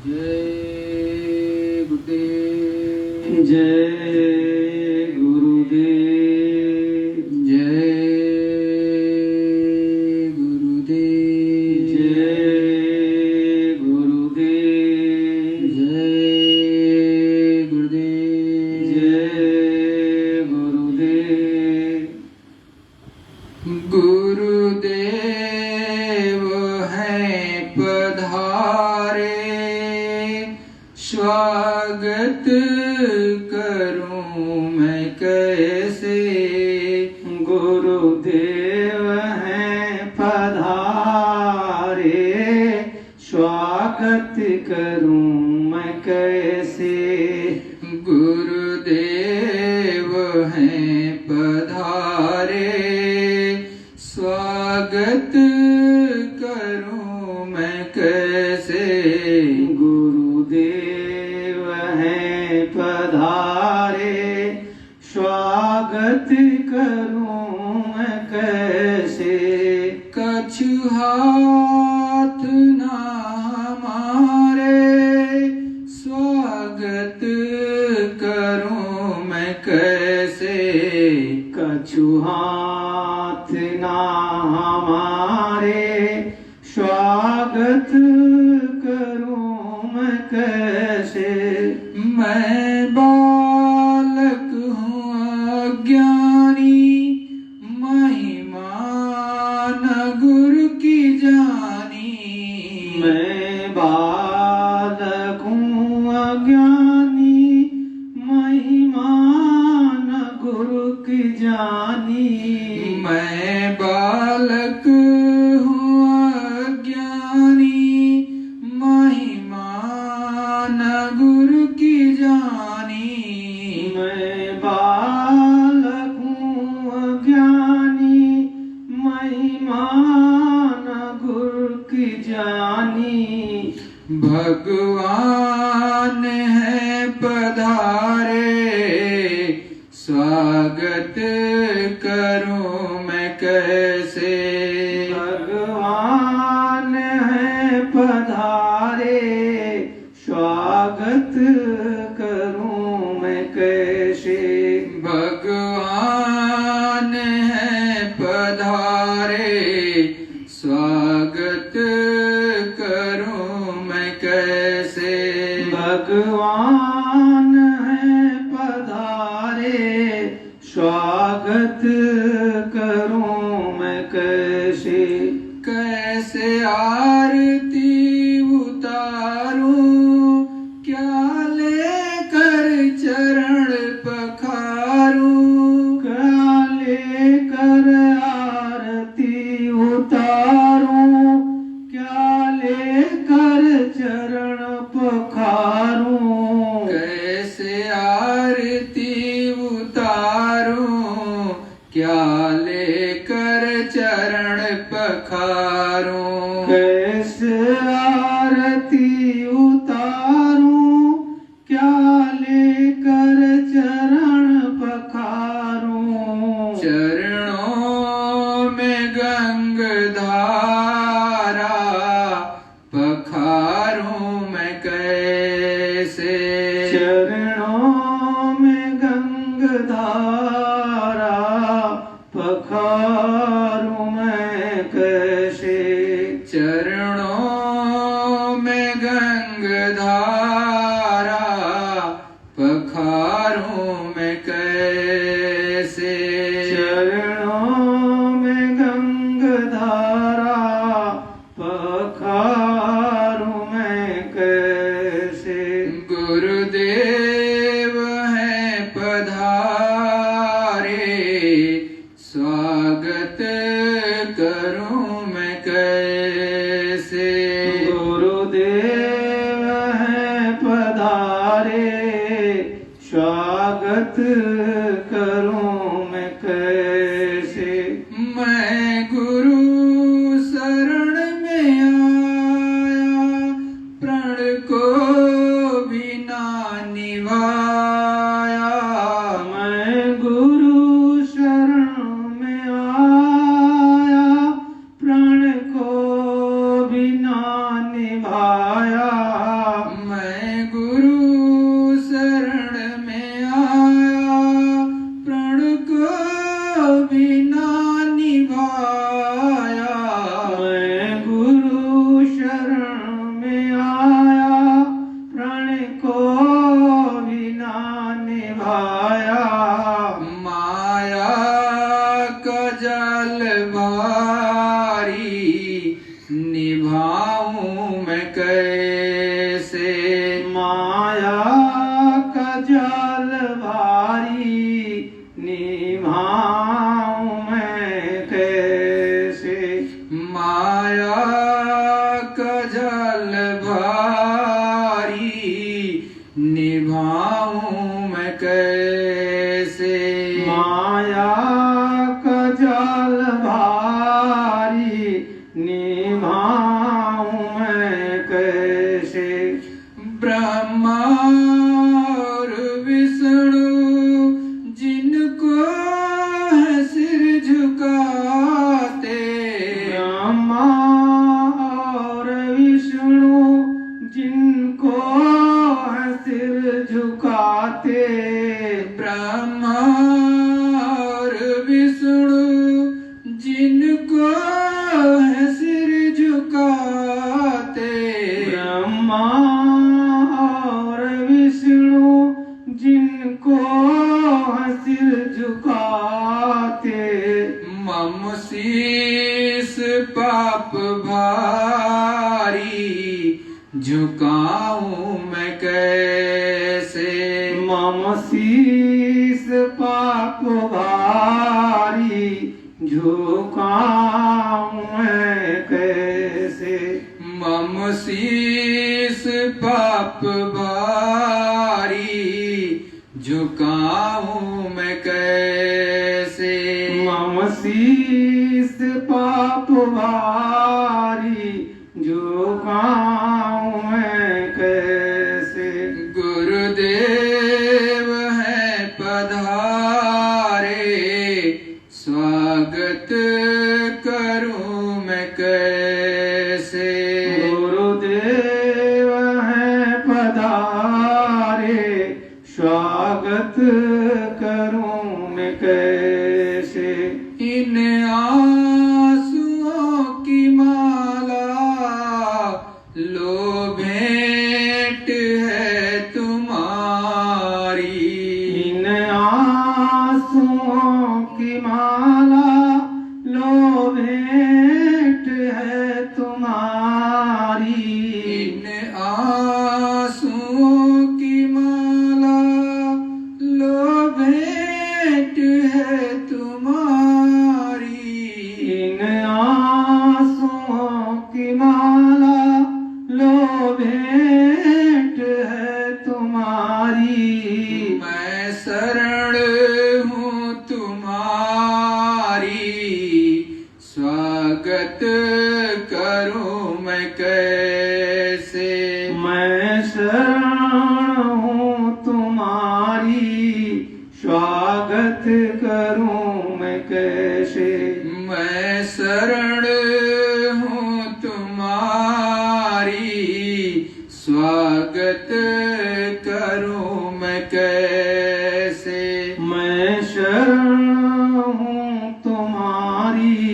जय गुरुदेव। जय गुरुदेव। जय गुरुदेव। जय गुरुदेव। जय गुरुदेव। जय गुरुदेव। गुरुदेव हैं पधारे, स्वागत करूं मैं कैसे। गुरुदेव हैं पधारे, स्वागत करूं मैं कैसे। गुरुदेव हैं पधारे, स्वागत करूं मैं कैसे। गुरुदेव हैं पधारे, स्वागत करूं मैं कैसे। कछु हाथ ना हमारे, स्वागत करूं मैं कैसे। कछु हाथ ना हमारे, स्वागत करूं मैं कैसे। मैं बालक हूँ अज्ञानी, महिमा न गुरु की जानी। मैं बालक हूँ अज्ञानी, महिमा न गुरु की जानी। मैं बालक हूँ अज्ञानी, महिमा न गुरु की जानी। मैं बालक हूँ अज्ञानी, महिमा न गुरु की जानी। भगवान है पधारे, स्वागत करूं मैं कैसे। भगवान है पधारे, स्वागत करूं मैं कैसे। भगवान है पधारे, स्वागत करूं मैं कैसे। भगवान है पधारे, स्वागत करूं मैं कैसे। कैसे आरती उतारूं, क्या लेकर चरण पखारूं। क्या लेकर आरती उतारूं, क्या लेकर चरण पखारूं। कैसे आरती उतारूं, क्या लेकर चरण पखारूं। कैसे आरती उतारूं, क्या लेकर चरण पखारूं। चरणों में गंगधारा, पखारूं मैं कैसे। चरणों में गंगधारा, पखारूं मैं कैसे। चरणों में गंगधारा, पखारूं मैं कैसे। चरणों में गंगधारा, पखारूं मैं कैसे। गुरुदेव हैं पधारे, स्वागत करूं मैं कैसे। गुरुदेव हैं पधारे, स्वागत करूं मैं कैसे। मैं गुरु शरण में आया, प्रण को भी ना निभाया। मैं गुरु शरण में आया, प्रण को भी ना निभाया। निभाऊं मैं कैसे। माया का जाल भारी निभाऊं मैं कैसे। माया का जाल भारी निभाऊं मैं कैसे। माया का जाल भारी निभाऊं मैं कैसे। ब्रह्मा और विष्णु जिनको है सिर झुकाते। ब्रह्मा और विष्णु जिनको है सिर झुकाते। ब्रह्मा और विष्णु जिनको है सिर झुकाते। ब्रह्मा और विष्णु जिनको है सिर झुकाते। मम शीस पाप भारी झुकाऊं मैं कैसे। मम शीस पाप भारी झुकाऊं मैं कैसे। मम शीस पाप भारी झुकाऊं मैं कैसे। मम शीस पाप भारी झुकाऊं मैं कैसे। गुरुदेव है पधारे स्वागत करूं मैं कैसे। गुरुदेव है पधारे स्वागत करूं मैं कैसे। इन आंसुओं की माला लो भेंट है तुम्हारी। इन आंसुओं की माला लो भेंट है तुम्हारी। इन आंसुओं की माला लो भेंट है तुम्हारी। इन आंसुओं की माला लो भेंट है तुम्हारी। मैं शरण हूँ तुम्हारी स्वागत करूं मैं कैसे। मैं शरण हूँ तुम्हारी स्वागत करूं मैं कैसे। मैं शरण हूँ तुम्हारी स्वागत करूं मैं कैसे। मैं शरण हूँ तुम्हारी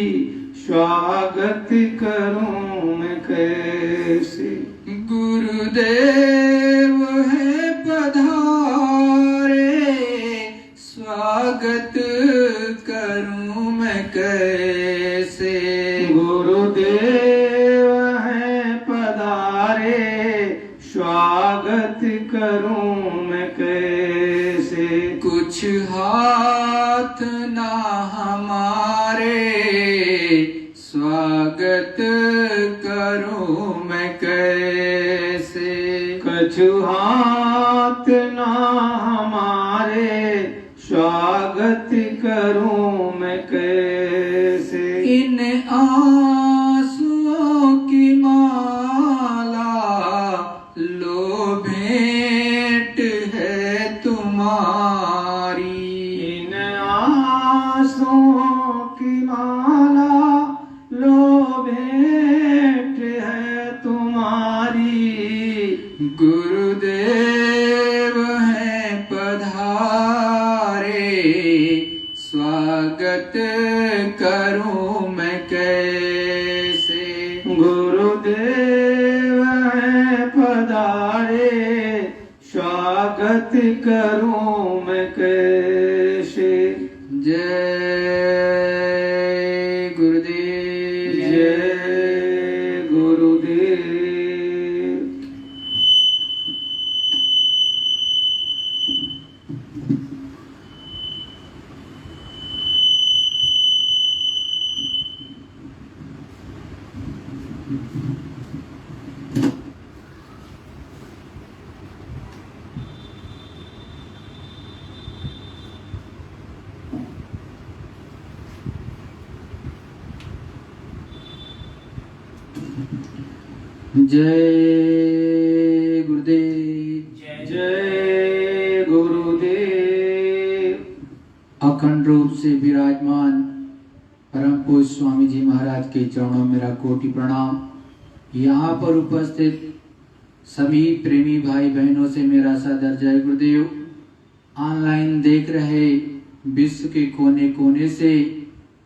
स्वागत करूं मैं कैसे। गुरुदेव है पधारे स्वागत करूं मैं कैसे। गुरुदेव है पधारे स्वागत करूं मैं कैसे। कुछ हाथ ना हमारे स्वागत करूं मैं कैसे। कछु हाथ ना हमारे स्वागत करूं मैं कैसे। इन आंसुओं की माला लो भेंट है तुम्हारी। इन आंसुओं की माला लो भेंट है तुम्हारी। गुरुदेव है पधारे स्वागत करूं मैं कैसे। गुरुदेव है पधारे स्वागत करूं मैं कैसे। जय गुरुदेव। जय गुरुदेव। जय गुरुदेव। जय गुरुदेव। अखंड रूप से विराजमान परम पूज्य स्वामी जी महाराज के चरणों मेरा कोटि प्रणाम। यहाँ पर उपस्थित सभी प्रेमी भाई बहनों से मेरा सादर जय गुरुदेव। ऑनलाइन देख रहे विश्व के कोने कोने से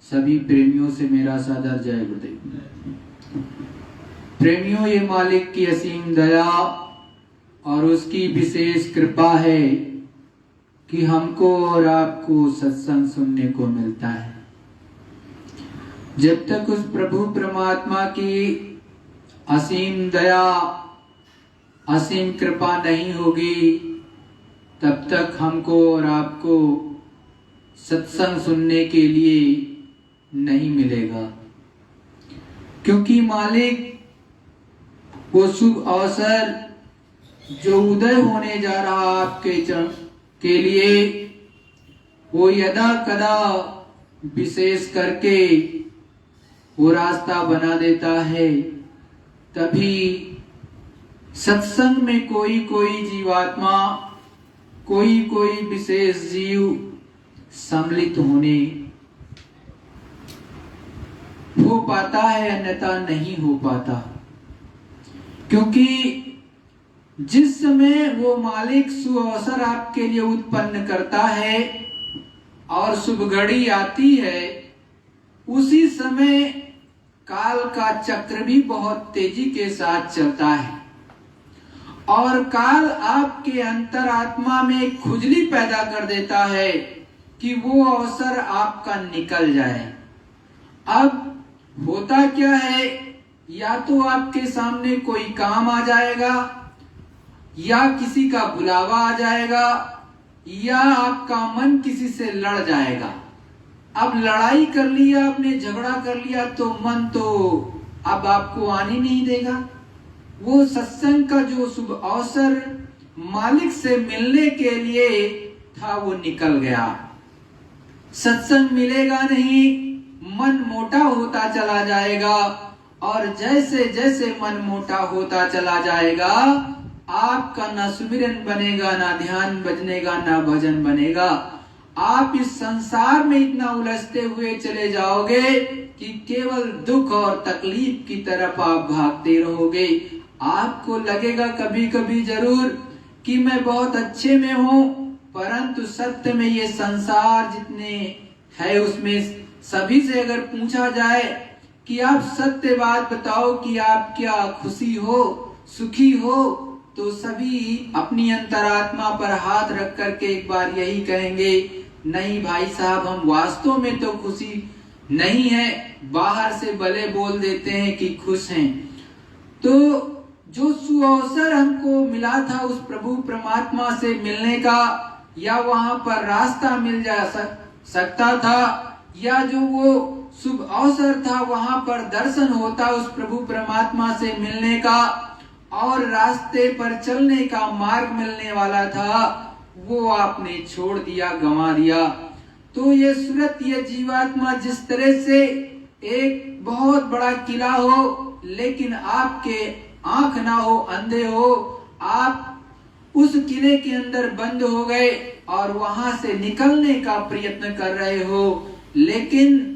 सभी प्रेमियों से मेरा सादर जय गुरुदेव। प्रेमियों, ये मालिक की असीम दया और उसकी विशेष कृपा है कि हमको और आपको सत्संग सुनने को मिलता है। जब तक उस प्रभु परमात्मा की असीम दया, असीम कृपा नहीं होगी, तब तक हमको और आपको सत्संग सुनने के लिए नहीं मिलेगा। क्योंकि मालिक वो शुभ अवसर जो उदय होने जा रहा आपके चरण के लिए, वो यदा कदा विशेष करके वो रास्ता बना देता है। तभी सत्संग में कोई कोई जीवात्मा, कोई कोई विशेष जीव सम्मिलित होने हो पाता है, अन्यथा नहीं हो पाता। क्योंकि जिस समय वो मालिक शुभ अवसर आपके लिए उत्पन्न करता है और शुभ घड़ी आती है, उसी समय काल का चक्र भी बहुत तेजी के साथ चलता है और काल आपके अंतरात्मा में खुजली पैदा कर देता है कि वो अवसर आपका निकल जाए। अब होता क्या है, या तो आपके सामने कोई काम आ जाएगा, या किसी का बुलावा आ जाएगा, या आपका मन किसी से लड़ जाएगा। अब लड़ाई कर लिया आपने, झगड़ा कर लिया, तो मन तो अब आपको आने नहीं देगा। वो सत्संग का जो शुभ अवसर मालिक से मिलने के लिए था, वो निकल गया। सत्संग मिलेगा नहीं, मन मोटा होता चला जाएगा और जैसे जैसे मन मोटा होता चला जाएगा, आपका ना सुमिरन बनेगा, ना ध्यान बजनेगा, ना भजन बनेगा। आप इस संसार में इतना उलझते हुए चले जाओगे कि केवल दुख और तकलीफ की तरफ आप भागते रहोगे। आपको लगेगा कभी कभी जरूर कि मैं बहुत अच्छे में हूँ, परंतु सत्य में ये संसार जितने है उसमें सभी से अगर पूछा जाए कि आप सत्य बात बताओ कि आप क्या खुशी हो, सुखी हो, तो सभी अपनी अंतरात्मा पर हाथ रख करके एक बार यही कहेंगे, नहीं भाई साहब, हम वास्तव में तो खुशी नहीं है, बाहर से भले बोल देते हैं कि खुश हैं। तो जो सुअवसर हमको मिला था उस प्रभु परमात्मा से मिलने का, या वहां पर रास्ता मिल जा सकता था, या जो वो शुभ अवसर था वहां पर दर्शन होता उस प्रभु परमात्मा से मिलने का और रास्ते पर चलने का मार्ग मिलने वाला था, वो आपने छोड़ दिया, गंवा दिया। तो ये सूरत, ये जीवात्मा जिस तरह से एक बहुत बड़ा किला हो लेकिन आपके आंख ना हो, अंधे हो, आप उस किले के अंदर बंद हो गए और वहां से निकलने का प्रयत्न कर रहे हो, लेकिन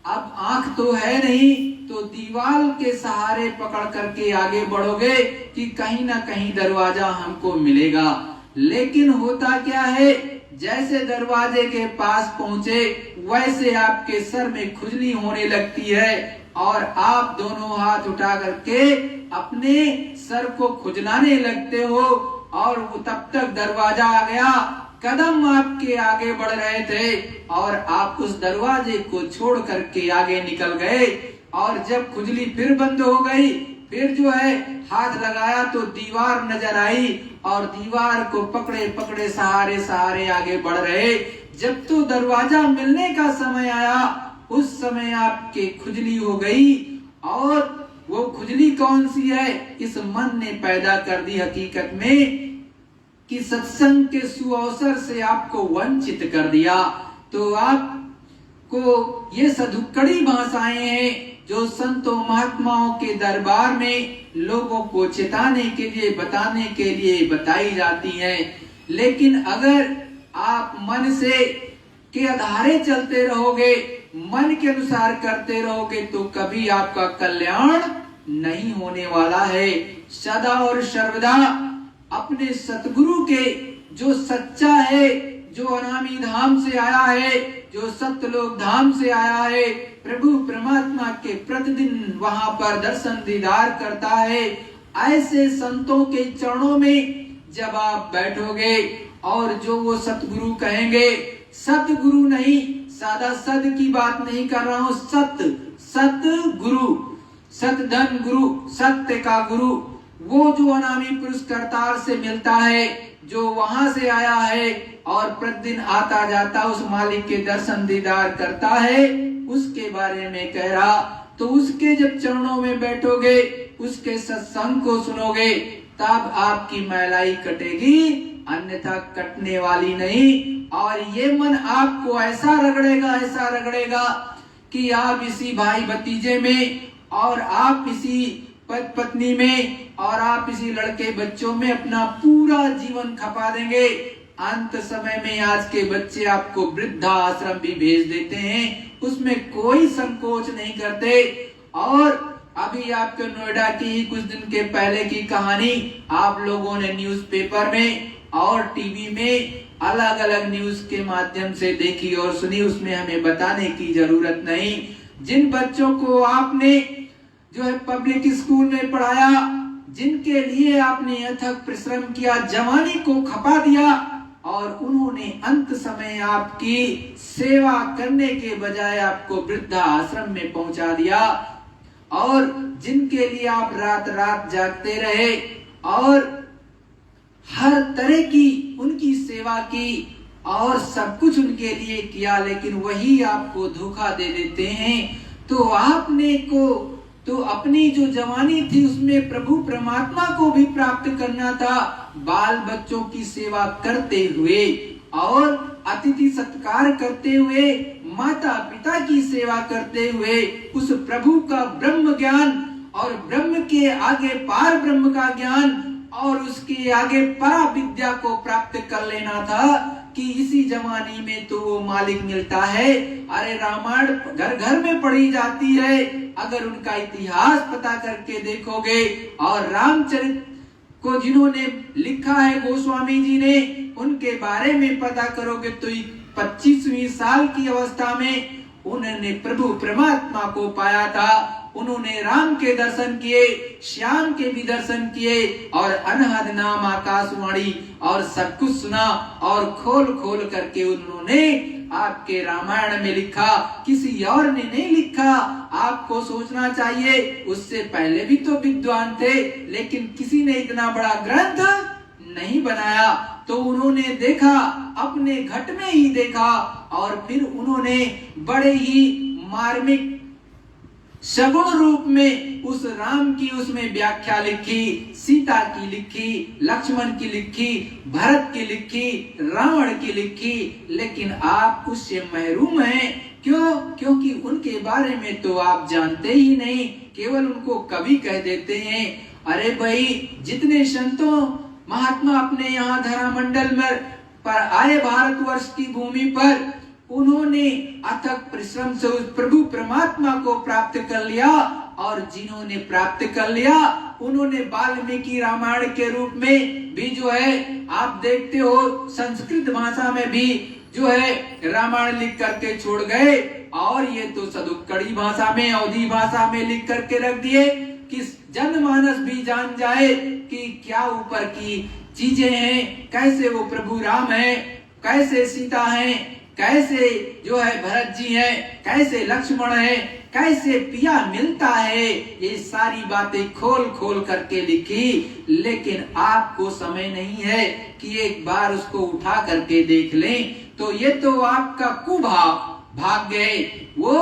अब आंख तो है नहीं, तो दीवार के सहारे पकड़ करके आगे बढ़ोगे कि कहीं ना कहीं दरवाजा हमको मिलेगा। लेकिन होता क्या है, जैसे दरवाजे के पास पहुंचे वैसे आपके सर में खुजली होने लगती है और आप दोनों हाथ उठा करके अपने सर को खुजलाने लगते हो और वो तब तक दरवाजा आ गया, कदम आपके आगे बढ़ रहे थे और आप उस दरवाजे को छोड़ करके आगे निकल गए। और जब खुजली फिर बंद हो गई, फिर जो है हाथ लगाया तो दीवार नजर आई और दीवार को पकड़े पकड़े सहारे सहारे आगे बढ़ रहे। जब तो दरवाजा मिलने का समय आया, उस समय आपके खुजली हो गई और वो खुजली कौन सी है? इस मन ने पैदा कर दी हकीकत में कि सत्संग के सुअवसर से आपको वंचित कर दिया। तो आपको ये सदुक्कड़ी भाषाएं हैं जो संतों महात्माओं के दरबार में लोगों को चेताने के लिए, बताने के लिए बताई जाती हैं। लेकिन अगर आप मन से के आधारे चलते रहोगे, मन के अनुसार करते रहोगे, तो कभी आपका कल्याण नहीं होने वाला है। सदा और सर्वदा अपने सतगुरु के, जो सच्चा है, जो अनामी धाम से आया है, जो सत्यलोक धाम से आया है, प्रभु परमात्मा के प्रतिदिन वहां पर दर्शन दीदार करता है, ऐसे संतों के चरणों में जब आप बैठोगे और जो वो सतगुरु कहेंगे, सतगुरु नहीं, सादा सद की बात नहीं कर रहा हूं, सतगुरु, सतधन गुरु, सत्य का गुरु, वो जो अनामी पुरुष करतार से मिलता है, जो वहां से आया है और प्रतिदिन आता जाता उस मालिक के दर्शन दीदार करता है, उसके बारे में कह रहा। तो उसके जब चरणों में बैठोगे, उसके सत्संग को सुनोगे, तब आपकी मैलाई कटेगी, अन्यथा कटने वाली नहीं। और ये मन आपको ऐसा रगड़ेगा कि आप इसी भाई भतीजे में, और आप इसी पति पत्नी में, और आप इसी लड़के बच्चों में अपना पूरा जीवन खपा देंगे। अंत समय में आज के बच्चे आपको वृद्धा आश्रम भी भेज देते हैं, उसमें कोई संकोच नहीं करते। और अभी आपके नोएडा की ही कुछ दिन के पहले की कहानी आप लोगों ने न्यूज़पेपर में और टीवी में अलग अलग न्यूज के माध्यम से देखी और सुनी, उसमें हमें बताने की जरूरत नहीं। जिन बच्चों को आपने जो है पब्लिक स्कूल में पढ़ाया, जिनके लिए आपने अथक परिश्रम किया, जवानी को खपा दिया, और उन्होंने अंत समय आपकी सेवा करने के बजाय आपको वृद्धा आश्रम में पहुंचा दिया। और जिनके लिए आप रात रात जागते रहे और हर तरह की उनकी सेवा की और सब कुछ उनके लिए किया, लेकिन वही आपको धोखा दे देते हैं। तो आपने को तो अपनी जो जवानी थी उसमें प्रभु परमात्मा को भी प्राप्त करना था, बाल बच्चों की सेवा करते हुए और अतिथि सत्कार करते हुए, माता पिता की सेवा करते हुए, उस प्रभु का ब्रह्म ज्ञान और ब्रह्म के आगे पार ब्रह्म का ज्ञान और उसके आगे परा विद्या को प्राप्त कर लेना था कि इसी जवानी में तो वो मालिक मिलता है। अरे रामायण घर घर में पढ़ी जाती है, अगर उनका इतिहास पता करके देखोगे, और रामचरित को जिन्होंने लिखा है गोस्वामी जी ने, उनके बारे में पता करोगे तो 25वीं साल की अवस्था में उन्होंने प्रभु परमात्मा को पाया था। उन्होंने राम के दर्शन किए, श्याम के भी दर्शन किए, और अनहद नाम आकाशवाणी और सब कुछ सुना, और खोल खोल करके उन्होंने आपके रामायण में लिखा, किसी और ने नहीं लिखा। आपको सोचना चाहिए उससे पहले भी तो विद्वान थे, लेकिन किसी ने इतना बड़ा ग्रंथ नहीं बनाया। तो उन्होंने देखा, अपने घट में ही देखा, और फिर उन्होंने बड़े ही मार्मिक सगुण रूप में उस राम की उसमें व्याख्या लिखी, सीता की लिखी, लक्ष्मण की लिखी, भरत की लिखी, रावण की लिखी, लेकिन आप उससे महरूम हैं। क्यों? क्योंकि उनके बारे में तो आप जानते ही नहीं, केवल उनको कवि कह देते हैं। अरे भाई, जितने संतों महात्मा अपने यहाँ धरामंडल में पर आए, भारतवर्ष की भूमि पर, उन्होंने अथक परिश्रम से उस प्रभु परमात्मा को प्राप्त कर लिया, और जिन्होंने प्राप्त कर लिया उन्होंने वाल्मीकि रामायण के रूप में भी जो है, आप देखते हो संस्कृत भाषा में भी जो है रामायण लिख करके छोड़ गए, और ये तो सदुक्कड़ी भाषा में, अवधी भाषा में लिख करके रख दिए कि जनमानस भी जान जाए कि क्या ऊपर की चीजें हैं, कैसे वो प्रभु राम है, कैसे सीता है, कैसे जो है भरत जी हैं, कैसे लक्ष्मण है, कैसे पिया मिलता है, ये सारी बातें खोल खोल करके लिखी। लेकिन आपको समय नहीं है कि एक बार उसको उठा करके देख लें। तो ये तो आपका कुभाव भाग गए। वो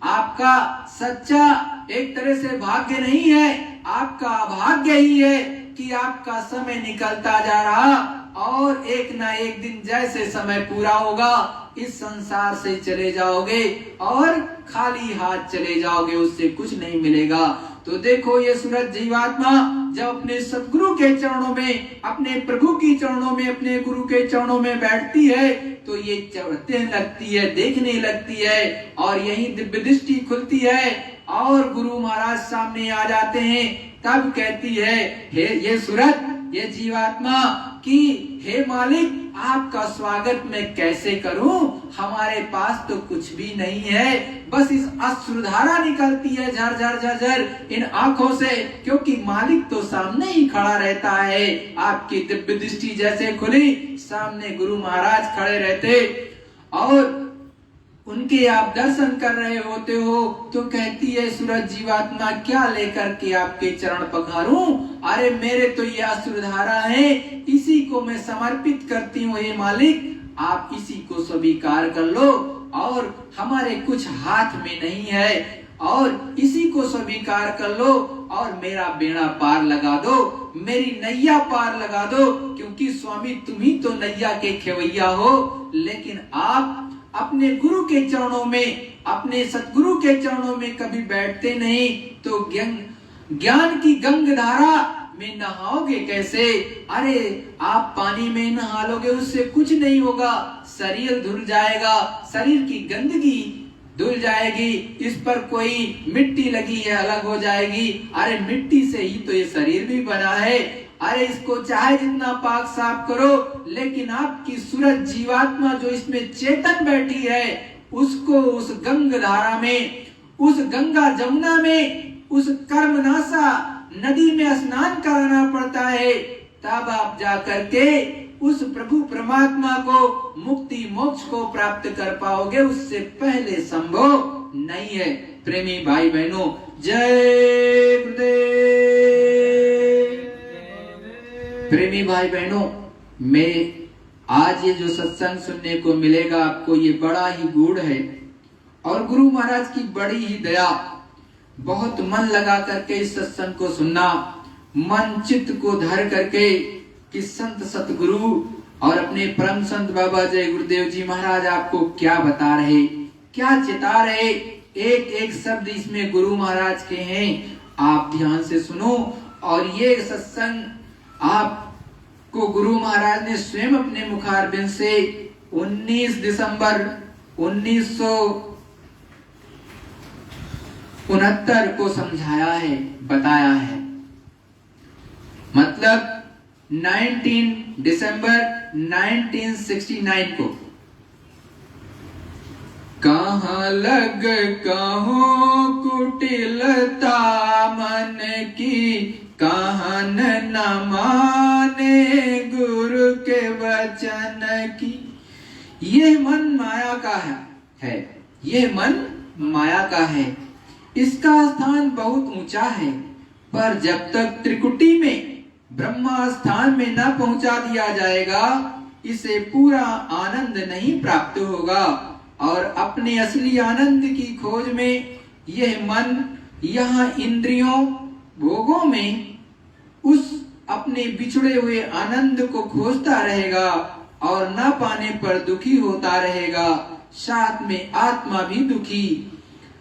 आपका सच्चा एक तरह से भाग्य नहीं है, आपका अभाग्य ही है कि आपका समय निकलता जा रहा और एक ना एक दिन जैसे समय पूरा होगा इस संसार से चले जाओगे और खाली हाथ चले जाओगे, उससे कुछ नहीं मिलेगा। तो देखो ये सूरज जीवात्मा जब अपने सतगुरु के चरणों में, अपने प्रभु की चरणों में, अपने गुरु के चरणों में बैठती है तो ये चढ़ते लगती है, देखने लगती है और यही दिव्य दृष्टि खुलती है और गुरु महाराज सामने आ जाते हैं। तब कहती है हे ये सूरज, ये जीवात्मा कि हे मालिक आपका स्वागत मैं कैसे करूं, हमारे पास तो कुछ भी नहीं है, बस इस अश्रुधारा निकलती है झर झर झर झर इन आंखों से, क्योंकि मालिक तो सामने ही खड़ा रहता है। आपकी दिव्य दृष्टि जैसे खुली, सामने गुरु महाराज खड़े रहते और उनके आप दर्शन कर रहे होते हो तो कहती है सूरज जीवात्मा क्या लेकर के आपके चरण पखारूं, अरे मेरे तो ये अश्रुधारा है, इसी को मैं समर्पित करती हूँ। हे मालिक आप इसी को स्वीकार कर लो और हमारे कुछ हाथ में नहीं है और इसी को स्वीकार कर लो और मेरा बेड़ा पार लगा दो, मेरी नैया पार लगा दो, क्योंकि स्वामी तुम ही तो नैया के खेवैया हो। लेकिन आप अपने गुरु के चरणों में, अपने सतगुरु के चरणों में कभी बैठते नहीं तो ज्ञान की गंग धारा में नहाओगे कैसे? अरे आप पानी में नहा लोगे उससे कुछ नहीं होगा, शरीर धुल जाएगा, शरीर की गंदगी धुल जाएगी, इस पर कोई मिट्टी लगी है अलग हो जाएगी। अरे मिट्टी से ही तो ये शरीर भी बना है, अरे इसको चाहे जितना पाक साफ करो, लेकिन आपकी सूरज जीवात्मा जो इसमें चेतन बैठी है उसको उस गंग धारा में, उस गंगा जमुना में, उस कर्मनाशा नदी में स्नान कराना पड़ता है, तब आप जा करके उस प्रभु परमात्मा को, मुक्ति मोक्ष को प्राप्त कर पाओगे, उससे पहले संभव नहीं है। प्रेमी भाई बहनों, जय गुरुदेव। प्रेमी भाई बहनों, मैं आज ये जो सत्संग सुनने को मिलेगा आपको, ये बड़ा ही गूढ़ है और गुरु महाराज की बड़ी ही दया। बहुत मन लगा करके इस सत्संग को सुनना, मन चित्त को धर करके कि संत सतगुरु और अपने परम संत बाबा जय गुरुदेव जी महाराज आपको क्या बता रहे, क्या चिता रहे। एक एक शब्द इसमें गुरु महाराज के हैं, आप ध्यान से सुनो। और ये सत्संग आपको गुरु महाराज ने स्वयं अपने मुखारबिंद से 19 दिसंबर 1969 को समझाया है, बताया है। मतलब 19 दिसंबर 1969 को। कहाँ लग कहो कुटिलता मन की, कहाँ न माने गुरु के वचन की। ये मन माया का है, ये मन माया का है, इसका स्थान बहुत ऊंचा है, पर जब तक त्रिकुटी में ब्रह्मा स्थान में न पहुंचा दिया जाएगा, इसे पूरा आनंद नहीं प्राप्त होगा। और अपने असली आनंद की खोज में यह मन यहाँ इंद्रियों भोगों में उस अपने बिछड़े हुए आनंद को खोजता रहेगा और न पाने पर दुखी होता रहेगा, साथ में आत्मा भी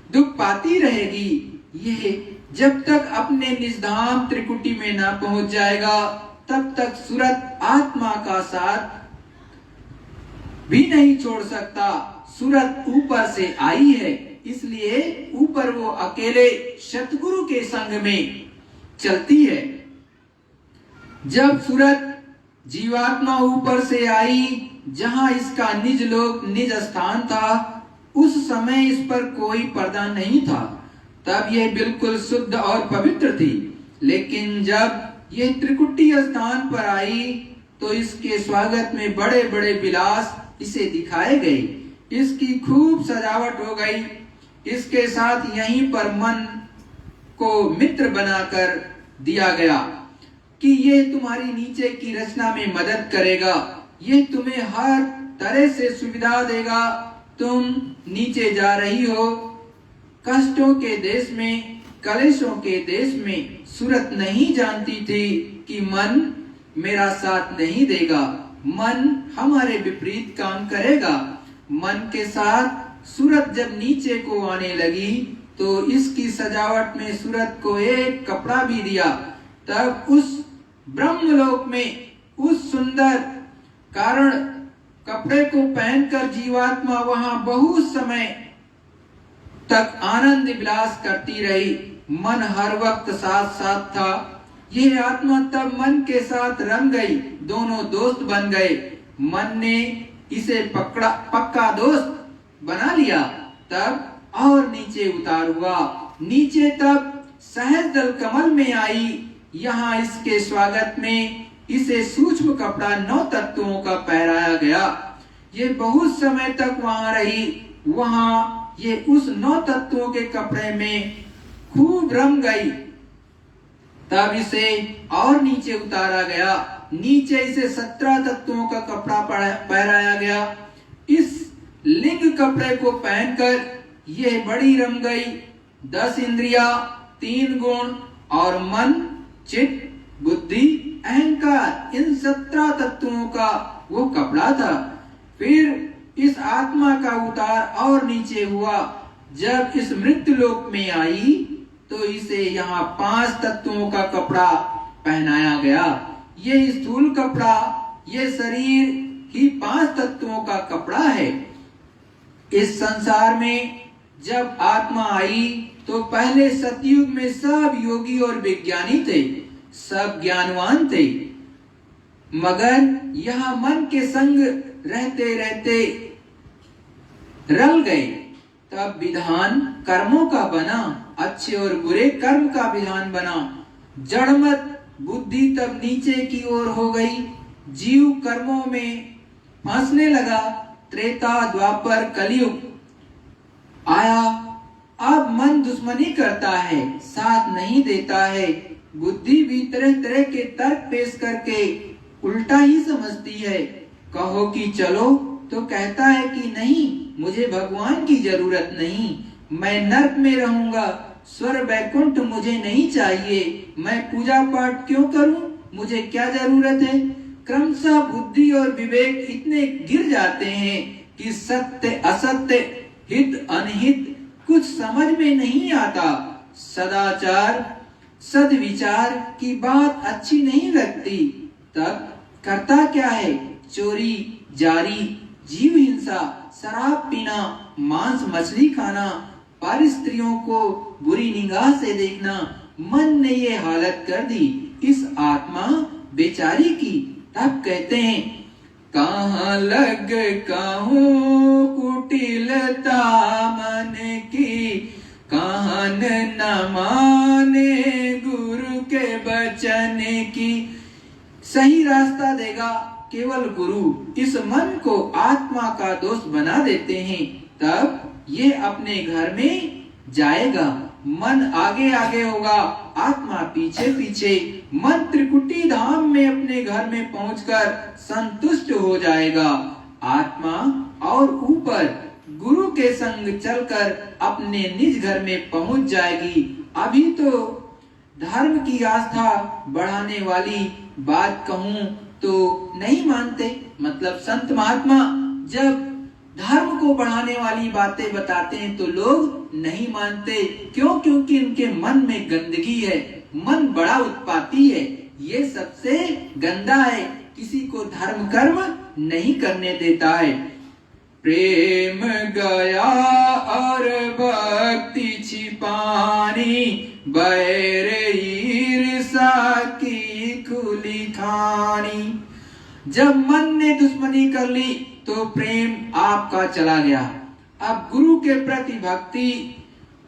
दुख पाती रहेगी। यह जब तक अपने निजधाम त्रिकुटी में ना पहुंच जाएगा, तब तक सूरत आत्मा का साथ भी नहीं छोड़ सकता। सूरत ऊपर से आई है, इसलिए ऊपर वो अकेले सतगुरु के संग में चलती है। जब सूरत जीवात्मा ऊपर से आई, जहां इसका निज लोक निज स्थान था, उस समय इस पर कोई पर्दा नहीं था, तब यह बिल्कुल शुद्ध और पवित्र थी। लेकिन जब यह त्रिकुटी स्थान पर आई तो इसके स्वागत में बड़े बड़े विलास इसे दिखाए गए, इसकी खूब सजावट हो गई। इसके साथ यहीं पर मन को मित्र बनाकर दिया गया कि ये तुम्हारी नीचे की रचना में मदद करेगा, ये तुम्हें हर तरह से सुविधा देगा। तुम नीचे जा रही हो कष्टों के देश में, कलेशों के देश में सूरत नहीं जानती थी कि मन मेरा साथ नहीं देगा, मन हमारे विपरीत काम करेगा। मन के साथ सूरत जब नीचे को आने लगी तो इसकी सजावट में सूरत को एक कपड़ा भी दिया। तब उस ब्रह्मलोक में उस सुंदर कारण कपड़े को पहनकर जीवात्मा वहां बहुत समय तक आनंद विलास करती रही। मन हर वक्त साथ साथ था। यह आत्मा तब मन के साथ रम गई, दोनों दोस्त बन गए। मन ने इसे पक्का दोस्त बना लिया। तब और नीचे उतार हुआ। नीचे तब सहज दल कमल में आई। यहाँ इसके स्वागत में इसे सूक्ष्म कपड़ा 9 तत्वों का पहराया गया। ये बहुत समय तक वहां रही। वहां ये उस 9 तत्वों के कपड़े में खूब रम गई। तब इसे और नीचे उतारा गया। नीचे इसे 17 तत्वों का कपड़ा पहराया गया। इस लिंग कपड़े को पहनकर यह बड़ी रम गई। 10 इंद्रिया, 3 गुण और मन, चित्त, बुद्धि, अहंकार, इन 17 तत्वों का वो कपड़ा था। फिर इस आत्मा का उतार और नीचे हुआ। जब इस मृत्यु लोक में आई तो इसे यहाँ 5 तत्वों का कपड़ा पहनाया गया। ये स्थूल कपड़ा, ये शरीर ही 5 तत्वों का कपड़ा है। इस संसार में जब आत्मा आई तो पहले सतयुग में सब योगी और विज्ञानी थे, सब ज्ञानवान थे। मगर यहाँ मन के संग रहते रहते रल गए। तब विधान कर्मों का बना, अच्छे और बुरे कर्म का विधान बना। जड़मत बुद्धि तब नीचे की ओर हो गई। जीव कर्मों में फंसने लगा। त्रेता, द्वापर, कलयुग आया। अब मन दुश्मनी करता है, साथ नहीं देता है। बुद्धि भी तरह तरह के तर्क पेश करके उल्टा ही समझती है। कहो कि चलो तो कहता है कि नहीं, मुझे भगवान की जरूरत नहीं, मैं नर्क में रहूंगा, स्वर्ग वैकुंठ मुझे नहीं चाहिए, मैं पूजा पाठ क्यों करूं, मुझे क्या जरूरत है। क्रमशः बुद्धि और विवेक इतने गिर जाते हैं कि सत्य असत्य, हित अनहित कुछ समझ में नहीं आता। सदाचार सद्विचार की बात अच्छी नहीं लगती। तब करता क्या है? चोरी, जारी, जीव हिंसा, शराब पीना, मांस मछली खाना, पर स्त्रियों को बुरी निगाह से देखना। मन ने ये हालत कर दी इस आत्मा बेचारी की। तब कहते हैं, कहाँ लग कहूँ कुटिलता मन की, कहन न माने गुरु के बचन की। सही रास्ता देगा केवल गुरु। इस मन को आत्मा का दोस्त बना देते हैं, तब ये अपने घर में जाएगा। मन आगे आगे होगा, आत्मा पीछे पीछे। मन त्रिकुटी धाम में अपने घर में पहुंचकर संतुष्ट हो जाएगा। आत्मा और ऊपर गुरु के संग चलकर अपने निज घर में पहुंच जाएगी। अभी तो धर्म की आस्था बढ़ाने वाली बात कहूं तो नहीं मानते। मतलब संत महात्मा जब धर्म को बढ़ाने वाली बातें बताते हैं तो लोग नहीं मानते। क्यों? क्योंकि उनके मन में गंदगी है, मन बड़ा उत्पाती है, ये सबसे गंदा है, किसी को धर्म कर्म नहीं करने देता है। प्रेम गया और भक्ति छिपानी, बैर ईर्षा की खुली खानी। जब मन ने दुश्मनी कर ली तो प्रेम आपका चला गया। अब गुरु के प्रति भक्ति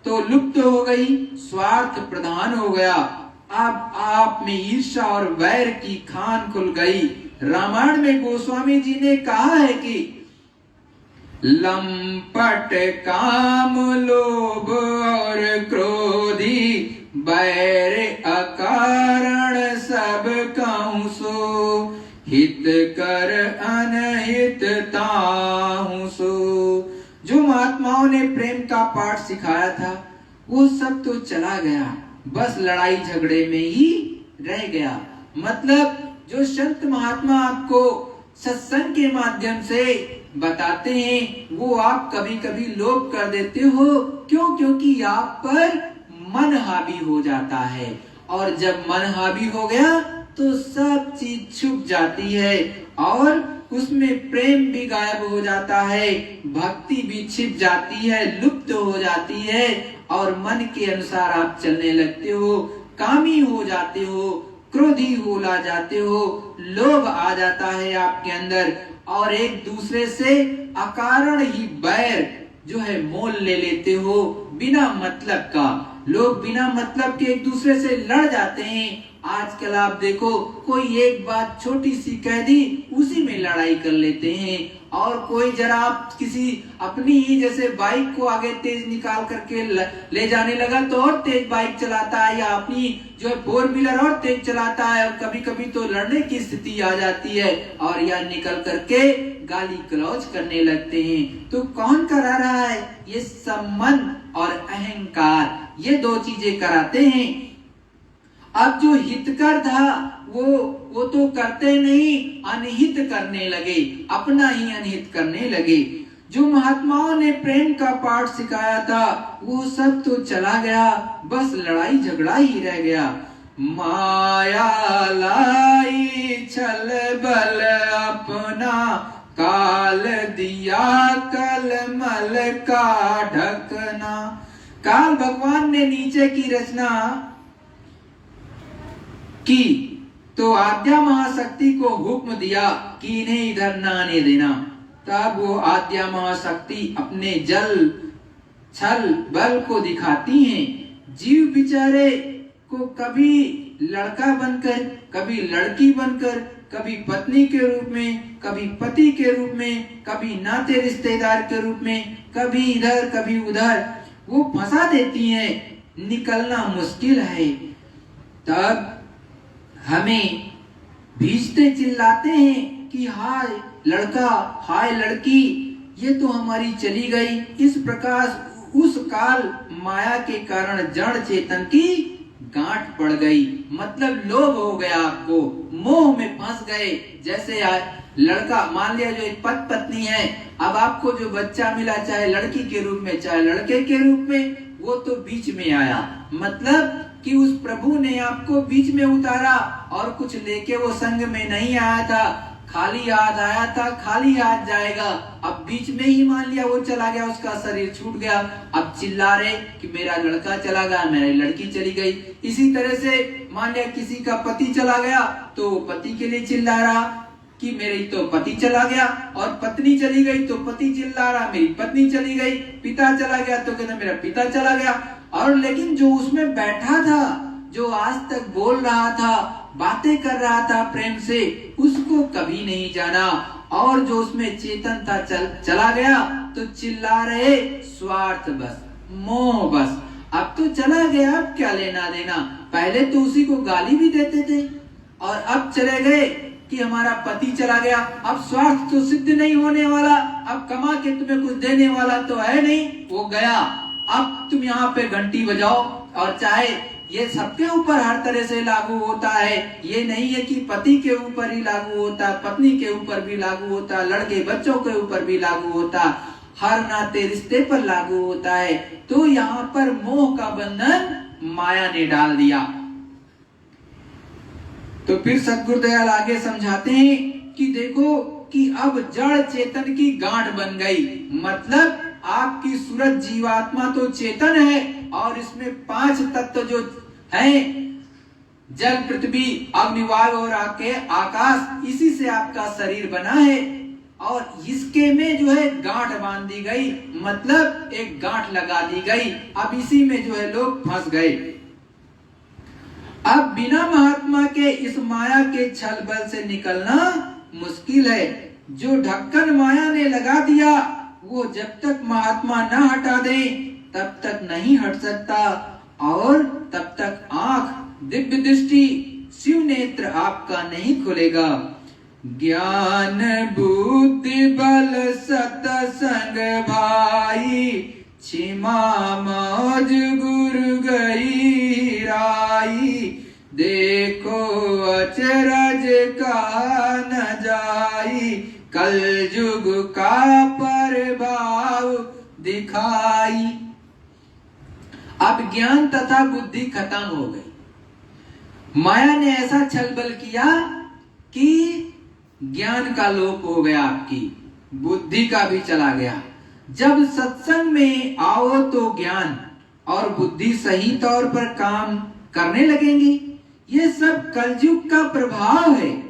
तो लुप्त हो गई, स्वार्थ प्रधान हो गया। अब आप में ईर्षा और वैर की खान खुल गई। रामायण में गोस्वामी जी ने कहा है कि लंपट काम लोभ और क्रोधी, बैर अकारण सब कहूं सो, हित कर अनहित ताहू सो। जो महात्माओं ने प्रेम का पाठ सिखाया था वो सब तो चला गया, बस लड़ाई झगड़े में ही रह गया। मतलब जो संत महात्मा आपको सत्संग के माध्यम से बताते हैं वो आप कभी कभी लोभ कर देते हो। क्यों? क्योंकि आप पर मन हावी हो जाता है, और जब मन हावी हो गया तो सब चीज छुप जाती है और उसमें प्रेम भी गायब हो जाता है, भक्ति भी छिप जाती है, लुप्त हो जाती है, और मन के अनुसार आप चलने लगते हो, कामी हो जाते हो, क्रोधी हो जाते हो, लोभ आ जाता है आपके अंदर, और एक दूसरे से अकारण ही बैर जो है मोल ले लेते हो बिना मतलब का। लोग बिना मतलब के एक दूसरे से लड़ जाते हैं। आजकल आप देखो कोई एक बात छोटी सी कह दी उसी में लड़ाई कर लेते हैं, और कोई जरा आप किसी अपनी ही जैसे बाइक को आगे तेज निकाल करके ले जाने लगा तो और तेज बाइक चलाता है, या अपनी जो है 4 व्हीलर और तेज चलाता है, और कभी कभी तो लड़ने की स्थिति आ जाती है और या निकल करके गाली गलौज करने लगते हैं। तो कौन करा रहा है? ये सब मन और अहंकार, ये दो चीजें कराते हैं। अब जो हितकर था वो तो करते नहीं, अनहित करने लगे, अपना ही अनहित करने लगे। जो महात्माओं ने प्रेम का पाठ सिखाया था वो सब तो चला गया, बस लड़ाई झगड़ा ही रह गया। माया लाई छल बल अपना, काल दिया कलमल का ढकना। काल भगवान ने नीचे की रचना की तो आद्या महाशक्ति को हुक्म दिया कि इन्हें इधर न आने देना। तब वो आद्या महाशक्ति अपने जल छल बल को दिखाती हैं। जीव बेचारे को कभी लड़का बनकर, कभी लड़की बनकर, कभी पत्नी के रूप में, कभी पति के रूप में, कभी नाते रिश्तेदार के रूप में, कभी इधर कभी उधर वो फंसा देती हैं। निकलना मुश्किल है। तब हमें भीजते चिल्लाते हैं कि हाय लड़का, हाय लड़की, ये तो हमारी चली गई। इस प्रकार उस काल माया के कारण जड़ चेतन की गांठ पड़ गई। मतलब लोभ हो गया, आपको मोह में फंस गए। जैसे लड़का मान लिया जो एक पत्नी है, अब आपको जो बच्चा मिला चाहे लड़की के रूप में चाहे लड़के के रूप में, वो तो बीच में आया। मतलब कि उस प्रभु ने आपको बीच में उतारा और कुछ लेके वो संग में नहीं आया था, खाली हाथ आया था, खाली हाथ जाएगा। अब बीच में ही मान लिया वो चला गया, उसका शरीर छूट गया। अब चिल्ला रहे कि मेरा लड़का चला गया, मेरी लड़की चली गई। इसी तरह से मान लिया किसी का पति चला गया तो पति के लिए चिल्ला रहा कि मेरी तो पति चला गया, और पत्नी चली गई तो पति चिल्ला रहा मेरी पत्नी चली गई। पिता चला गया तो कहना मेरा पिता चला गया। और लेकिन जो उसमें बैठा था, जो आज तक बोल रहा था, बातें कर रहा था प्रेम से, उसको कभी नहीं जाना। और जो उसमें चेतन था चला गया तो चिल्ला रहे स्वार्थ बस, मोह बस। अब तो चला गया, अब क्या लेना देना। पहले तो उसी को गाली भी देते थे, और अब चले गए कि हमारा पति चला गया। अब स्वार्थ तो सिद्ध नहीं होने वाला, अब कमा के तुम्हें कुछ देने वाला तो है नहीं, वो गया। अब तुम यहाँ पे घंटी बजाओ, और चाहे ये सबके ऊपर हर तरह से लागू होता है। ये नहीं है कि पति के ऊपर ही लागू होता, पत्नी के ऊपर भी लागू होता, लड़के बच्चों के ऊपर भी लागू होता, हर नाते रिश्ते पर लागू होता है। तो यहाँ पर मोह का बंधन माया ने डाल दिया। तो फिर सद्गुरुदयाल आगे समझाते हैं कि देखो कि अब जड़ चेतन की गांठ बन गई। मतलब आपकी सूरज जीवात्मा तो चेतन है, और इसमें 5 तत्व जो हैं, जल पृथ्वी अग्नि वायु और आकाश, इसी से आपका शरीर बना है। और इसके में जो है गांठ बांध दी गई, मतलब एक गांठ लगा दी गई। अब इसी में जो है लोग फंस गए। अब बिना महात्मा के इस माया के छल बल से निकलना मुश्किल है। जो ढक्कन माया ने लगा दिया वो जब तक महात्मा न हटा दे तब तक नहीं हट सकता, और तब तक आंख दिव्य दृष्टि शिव नेत्र आपका नहीं खुलेगा। ज्ञान बुद्धि बल सतसंग भाई, छिमा मौज गुर गई राई, देखो अचरज का न जाई, कल युग का प्रभाव दिखाई। अब ज्ञान तथा बुद्धि खत्म हो गई। माया ने ऐसा छलबल किया कि ज्ञान का लोप हो गया, आपकी बुद्धि का भी चला गया। जब सत्संग में आओ तो ज्ञान और बुद्धि सही तौर पर काम करने लगेंगी। ये सब कलयुग का प्रभाव है।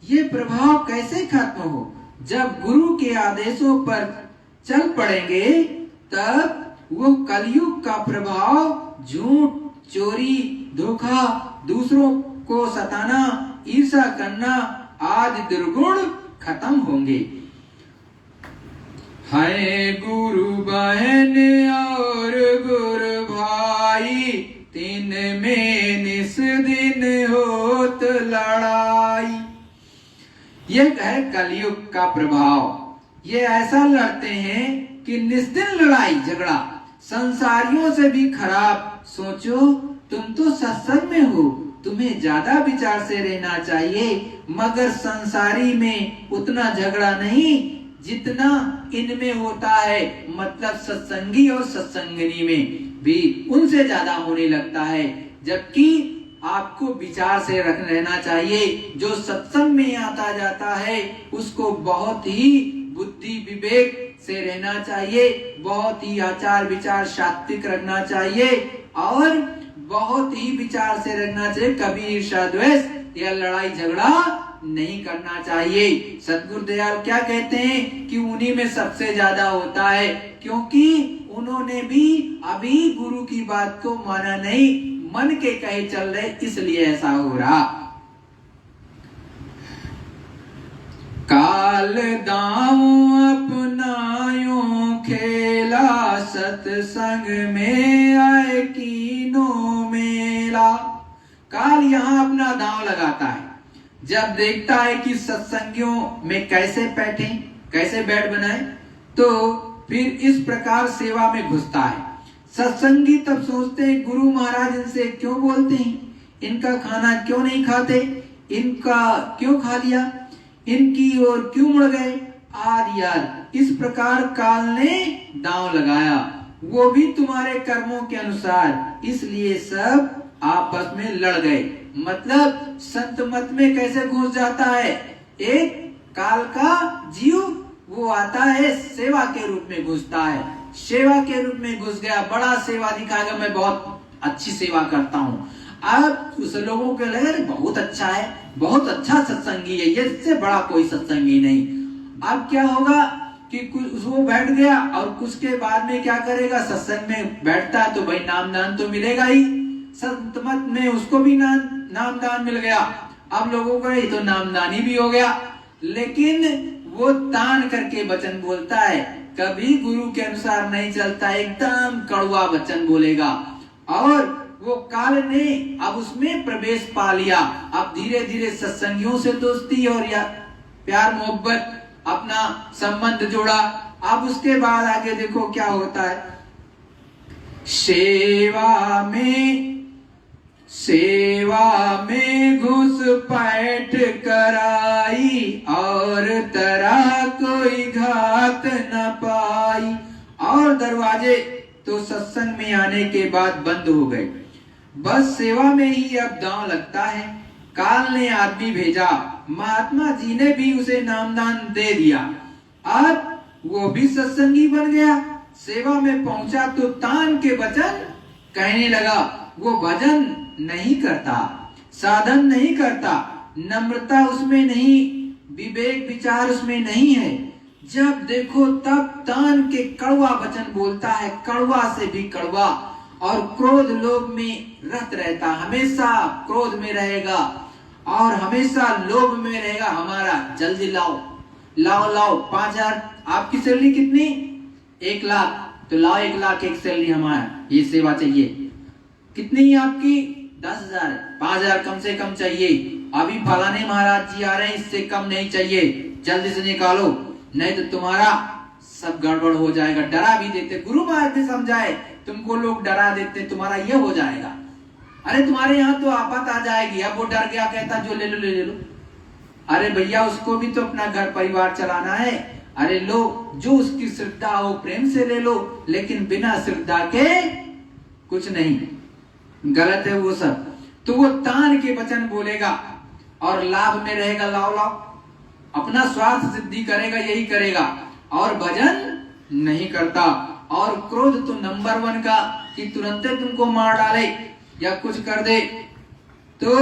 ये प्रभाव कैसे खत्म हो? जब गुरु के आदेशों पर चल पड़ेंगे, तब वो कलयुग का प्रभाव, झूठ, चोरी, धोखा, दूसरों को सताना, ईर्ष्या करना आदि दुर्गुण खत्म होंगे। है गुरु बहन और गुरु भाई, तीन में निस दिन होत लड़ाई। ये है कलयुग का प्रभाव। ये ऐसा लड़ते हैं कि निस्दिन लड़ाई झगड़ा, संसारियों से भी खराब। सोचो, तुम तो सत्संग में हो, तुम्हें ज्यादा विचार से रहना चाहिए, मगर संसारी में उतना झगड़ा नहीं जितना इनमें होता है। मतलब सत्संगी और सत्संगिनी में भी उनसे ज्यादा होने लगता है। जबकि आपको विचार से रहना चाहिए। जो सत्संग में आता जाता है उसको बहुत ही बुद्धि विवेक से रहना चाहिए, बहुत ही आचार विचार सात्विक रखना चाहिए और बहुत ही विचार से रखना चाहिए। कभी ईर्ष्या द्वेष या लड़ाई झगड़ा नहीं करना चाहिए। सद्गुरु दयाल क्या कहते हैं कि उन्हीं में सबसे ज्यादा होता है, क्योंकि उन्होंने भी अभी गुरु की बात को माना नहीं, मन के कहे चल रहे, इसलिए ऐसा हो रहा। काल दाव अपनायो खेला, सत्संग में आए कीनो मेला। काल यहाँ अपना दांव लगाता है। जब देखता है कि सत्संगियों में कैसे बैठे, कैसे बैठ बनाए, तो फिर इस प्रकार सेवा में घुसता है। सत्संगी तब सोचते हैं गुरु महाराज इनसे क्यों बोलते हैं, इनका खाना क्यों नहीं खाते, इनका क्यों खा लिया, इनकी ओर क्यों मुड़ गए आदि आदि। इस प्रकार काल ने दांव लगाया, वो भी तुम्हारे कर्मों के अनुसार, इसलिए सब आपस में लड़ गए। मतलब संत मत में कैसे घुस जाता है एक काल का जीव, वो आता है सेवा के रूप में घुसता है, सेवा के रूप में घुस गया, बड़ा सेवा दिखाएगा, मैं बहुत अच्छी सेवा करता हूँ। अब उस लोगों के लगे बहुत अच्छा है, बहुत अच्छा सत्संगी है, ये इससे बड़ा कोई सत्संगी नहीं। अब क्या होगा कि वो बैठ गया और कुछ के बाद में क्या करेगा, सत्संग में बैठता है तो भाई नाम दान तो मिलेगा ही, संत मत में उसको भी नाम दान मिल गया। अब लोगों को तो नामदानी भी हो गया, लेकिन वो तान करके वचन बोलता है, कभी गुरु के अनुसार नहीं चलता, एकदम कड़वा वचन बोलेगा। और वो काल ने अब उसमें प्रवेश पा लिया। अब धीरे धीरे सत्संगियों से दोस्ती और या प्यार मोहब्बत अपना संबंध जोड़ा। अब उसके बाद आगे देखो क्या होता है, सेवा में घुस पैठ कराई, और तरह कोई घात न पाई। और दरवाजे तो सत्संग में आने के बाद बंद हो गए, बस सेवा में ही अब दांव लगता है। काल ने आदमी भेजा, महात्मा जी ने भी उसे नामदान दे दिया। अब वो भी सत्संगी बन गया, सेवा में पहुंचा तो तान के वचन कहने लगा। वो भजन नहीं करता, साधन नहीं करता, नम्रता उसमें नहीं, विवेक विचार उसमें नहीं है। जब देखो तब तान के कड़वा वचन बोलता है, कड़वा से भी कड़वा, और क्रोध लोभ में रत रहता, हमेशा क्रोध में रहेगा और हमेशा लोभ में रहेगा। हमारा जल्दी लाओ लाओ लाओ, 5,000 आपकी सैलरी कितनी, 1 लाख, तो लाओ 1 लाख एक सैलरी, हमारा ये सेवा चाहिए। कितनी आपकी, 10,000, 5,000 कम से कम चाहिए। अभी फलाने महाराज जी आ रहे हैं, इससे कम नहीं चाहिए, जल्दी से निकालो, नहीं तो तुम्हारा सब गड़बड़ हो जाएगा। डरा भी देते, गुरु महाराज भी समझाए, तुमको लोग डरा देते, तुम्हारा ये हो जाएगा, अरे तुम्हारे यहाँ तो आफत आ जाएगी। अब वो डर गया, कहता जो ले लो ले लो। अरे भैया उसको भी तो अपना घर परिवार चलाना है। अरे लो, जो उसकी श्रद्धा हो प्रेम से ले लो, लेकिन बिना श्रद्धा के कुछ नहीं, गलत है वो सब। तो वो तान के वचन बोलेगा और लाभ में रहेगा, लाओ लाओ, अपना स्वार्थ सिद्धि करेगा, यही करेगा, और भजन नहीं करता। और क्रोध तो नंबर 1 का, कि तुरंत तुमको मार डाले या कुछ कर दे। तो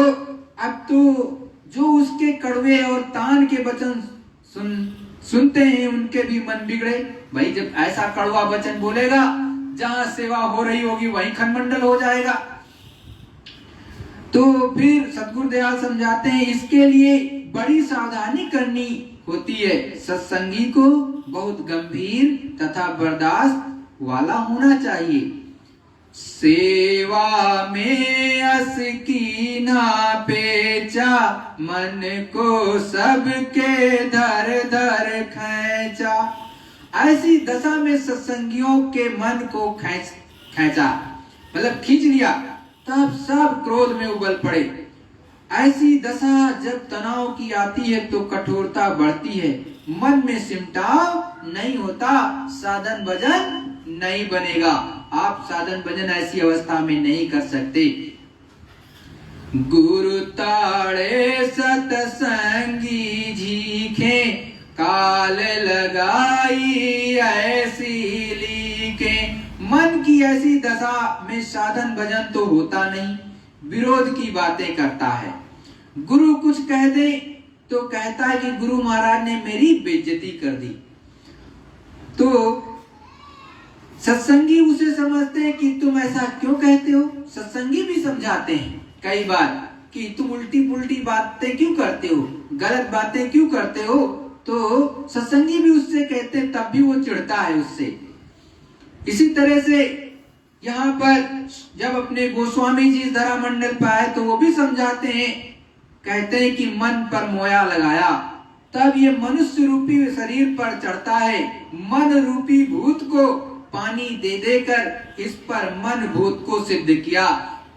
अब तो जो उसके कड़वे और तान के वचन सुनते हैं, उनके भी मन बिगड़े। भाई जब ऐसा कड़वा वचन बोलेगा, जहां सेवा हो रही होगी वहीं खंडमंडल हो जाएगा। तो फिर सद्गुरु दयाल समझाते हैं, इसके लिए बड़ी सावधानी करनी होती है। सत्संगी को बहुत गंभीर तथा बर्दाश्त वाला होना चाहिए। सेवा में अस की ना पेचा, मन को सबके धर धर खैचा। ऐसी दशा में सत्संगियों के मन को खैचा, मतलब खींच लिया, तब सब क्रोध में उबल पड़े। ऐसी दशा जब तनाव की आती है तो कठोरता बढ़ती है, मन में सिमटाव नहीं होता, साधन भजन नहीं बनेगा। आप साधन भजन ऐसी अवस्था में नहीं कर सकते। गुरु ताड़े सतसंगी झीखे, काल लगाई ऐसी लीके। मन की ऐसी दशा में साधन भजन तो होता नहीं, विरोध की बातें करता है। गुरु कुछ कह दे तो कहता है कि गुरु महाराज ने मेरी बेइज्जती कर दी। तो सत्संगी उसे समझते हैं कि तुम ऐसा क्यों कहते हो। सत्संगी भी समझाते हैं कई बार कि तुम उल्टी पुल्टी बातें क्यों करते हो, गलत बातें क्यों करते हो। तो सत्संगी भी उससे कहते हैं, तब भी वो चिढ़ता है उससे। इसी तरह से यहाँ पर जब अपने गोस्वामी जी धरा मंडल पर आए तो वो भी समझाते हैं, कहते हैं कि मन पर मोया लगाया, तब ये मनुष्य रूपी शरीर पर चढ़ता है। मन रूपी भूत को पानी दे देकर इस पर मन भूत को सिद्ध किया।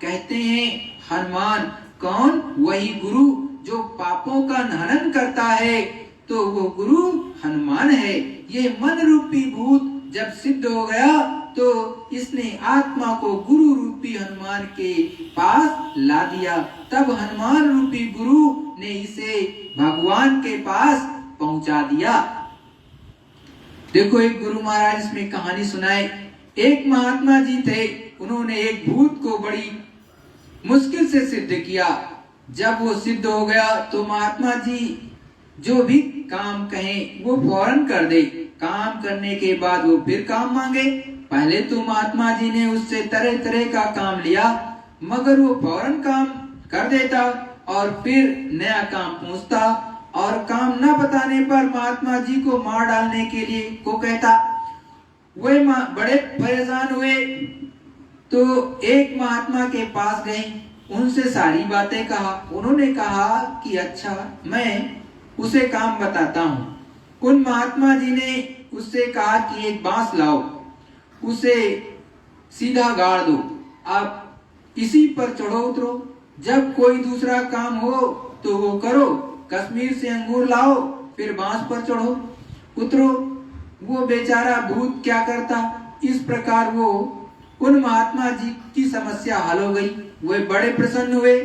कहते हैं हनुमान कौन, वही गुरु जो पापों का हनन करता है, तो वो गुरु हनुमान है। ये मन रूपी भूत जब सिद्ध हो गया तो इसने आत्मा को गुरु रूपी हनुमान के पास ला दिया। तब हनुमान रूपी गुरु ने इसे भगवान के पास पहुंचा दिया। देखो एक गुरु महाराज इसमें कहानी सुनाए। एक महात्मा जी थे, उन्होंने एक भूत को बड़ी मुश्किल से सिद्ध किया। जब वो सिद्ध हो गया तो महात्मा जी जो भी काम कहें वो फौरन कर दे। काम करने के बाद वो फिर काम मांगे। पहले तो महात्मा जी ने उससे तरह तरह का काम लिया, मगर वो फौरन काम कर देता और फिर नया काम पूछता, और काम न बताने पर महात्मा जी को मार डालने के लिए को कहता। वे बड़े परेशान हुए तो एक महात्मा के पास गए, उनसे सारी बातें कहा। उन्होंने कहा कि अच्छा मैं उसे काम बताता हूँ। उन महात्मा जी ने उससे कहा कि एक बांस लाओ, उसे सीधा गाड़ दो, आप इसी पर चढ़ो उतरो, जब कोई दूसरा काम हो तो वो करो। कश्मीर से अंगूर लाओ, फिर बांस पर चढ़ो उतरो। वो बेचारा भूत क्या करता। इस प्रकार वो उन महात्मा जी की समस्या हल हो गई। वे बड़े प्रसन्न हुए।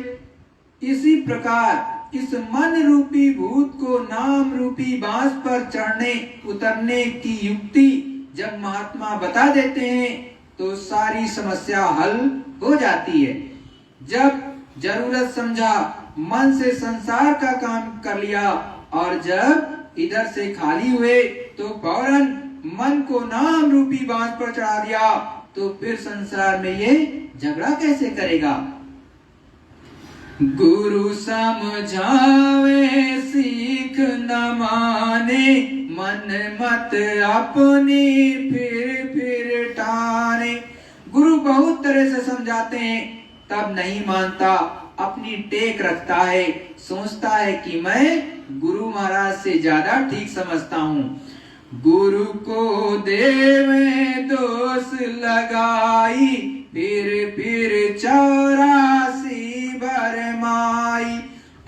इसी प्रकार इस मन रूपी भूत को नाम रूपी बांस पर चढ़ने उतरने की युक्ति जब महात्मा बता देते हैं तो सारी समस्या हल हो जाती है। जब जरूरत समझा मन से संसार का काम कर लिया, और जब इधर से खाली हुए तो फौरन मन को नाम रूपी बांस पर चढ़ा दिया, तो फिर संसार में ये झगड़ा कैसे करेगा। गुरु समझावे सीख न माने, मन मत अपनी फिर टाने। गुरु बहुत तरह से समझाते हैं तब नहीं मानता, अपनी टेक रखता है, सोचता है कि मैं गुरु महाराज से ज्यादा ठीक समझता हूँ। गुरु को देवे दोष लगाई, फिर 84 भरमाई।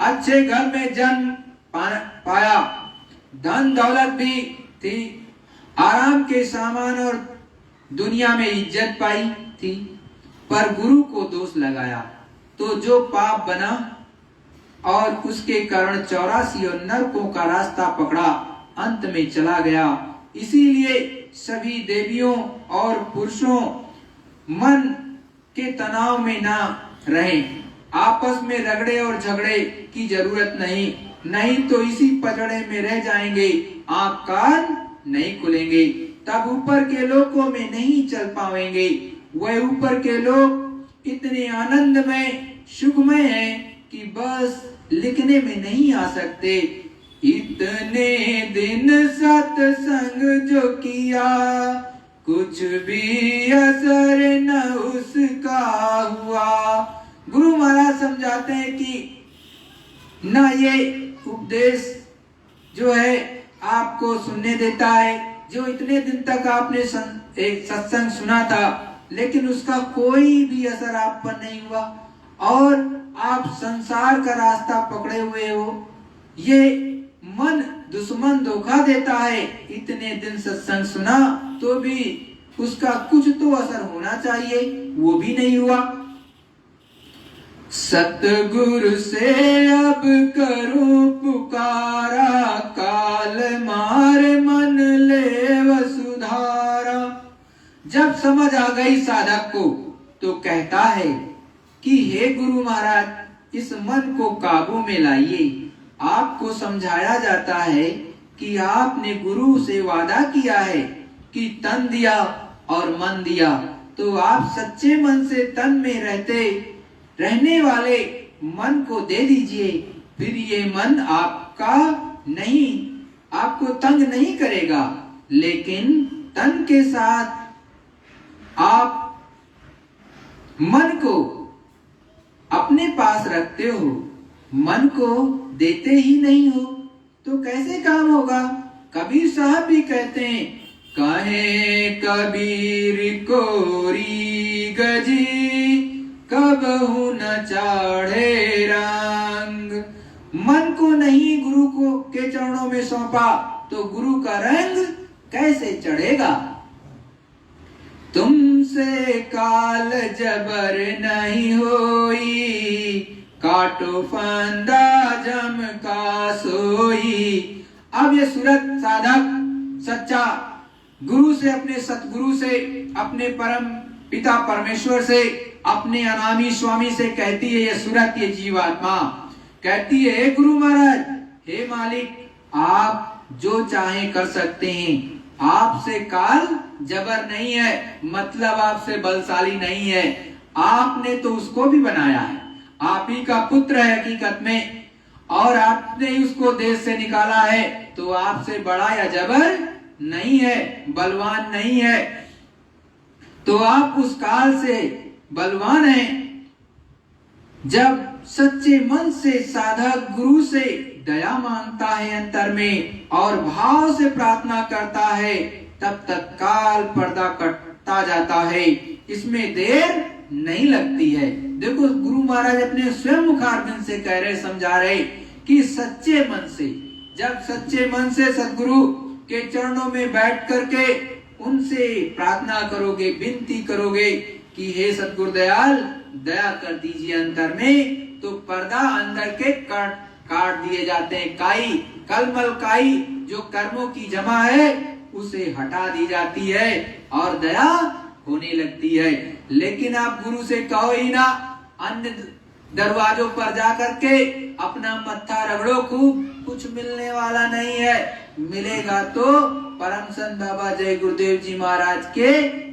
अच्छे घर में जन्म पाया, धन दौलत भी थी, आराम के सामान और दुनिया में इज्जत पाई थी, पर गुरु को दोष लगाया तो जो पाप बना और उसके कारण 84 और नरकों का रास्ता पकड़ा, अंत में चला गया। इसीलिए सभी देवियों और पुरुषों मन के तनाव में ना रहें, आपस में रगड़े और झगड़े की जरूरत नहीं तो इसी पचड़े में रह जाएंगे, आंख कान नहीं खुलेंगे, तब ऊपर के लोकों में नहीं चल पाएंगे। वह ऊपर के लोग इतने आनंद में सुखमय हैं कि बस लिखने में नहीं आ सकते। इतने दिन सत्संग जो किया, कुछ भी असर न उसका हुआ। गुरु महाराज समझाते हैं कि न ये उपदेश जो है आपको सुनने देता है, जो इतने दिन तक आपने एक सत्संग सुना था लेकिन उसका कोई भी असर आप पर नहीं हुआ और आप संसार का रास्ता पकड़े हुए हो, ये मन दुश्मन धोखा देता है। इतने दिन सत्संग सुना तो भी उसका कुछ तो असर होना चाहिए, वो भी नहीं हुआ। सतगुरु से अब करूं पुकारा, काल मार मन ले वसुधारा। जब समझ आ गई साधक को तो कहता है कि हे गुरु महाराज, इस मन को काबू में लाइए। आपको समझाया जाता है कि आपने गुरु से वादा किया है कि तन दिया और मन दिया, तो आप सच्चे मन से तन में रहने वाले मन को दे दीजिए, फिर ये मन आपका नहीं, आपको तंग नहीं करेगा। लेकिन तन के साथ आप मन को अपने पास रखते हो, मन को देते ही नहीं हो, तो कैसे काम होगा। कबीर साहब भी कहते हैं, कहे कबीर कोरी गजी, कबहु न चाढ़े रंग। मन को नहीं गुरु को के चरणों में सौंपा तो गुरु का रंग कैसे चढ़ेगा। तुमसे काल जबर नहीं होई, काटो फंदा जम का सोई। अब ये सूरत साधक सच्चा गुरु से, अपने सतगुरु से, अपने परम पिता परमेश्वर से, अपने अनामी स्वामी से कहती है, ये सूरत, ये जीवात्मा कहती है, हे गुरु महाराज, हे मालिक, आप जो चाहे कर सकते हैं, आपसे काल जबर नहीं है, मतलब आपसे बलशाली नहीं है। आपने तो उसको भी बनाया है, आप ही का पुत्र है हकीकत में, और आपने उसको देश से निकाला है, तो आपसे बड़ा या जबर नहीं है, बलवान नहीं है, तो आप उस काल से बलवान हैं। जब सच्चे मन से साधक गुरु से दया मांगता है अंतर में और भाव से प्रार्थना करता है, तब तत्काल पर्दा कटता जाता है, इसमें देर नहीं लगती है। देखो गुरु महाराज अपने स्वयं मुखारबिंद से कह रहे, समझा रहे कि सच्चे मन से, जब सच्चे मन से सदगुरु के चरणों में बैठ करके उनसे प्रार्थना करोगे, विनती करोगे कि हे सतगुरु दयाल, दया कर दीजिए अंतर में, तो पर्दा अंदर के काट दिए जाते हैं। काई, कलमल काई जो कर्मों की जमा है उसे हटा दी जाती है और दया होने लगती है। लेकिन आप गुरु से कहो ही ना, अन्य दरवाजों पर जाकर के अपना मत्था रगड़ो खूब, कुछ मिलने वाला नहीं है। मिलेगा तो परम संत बाबा जय गुरुदेव जी महाराज के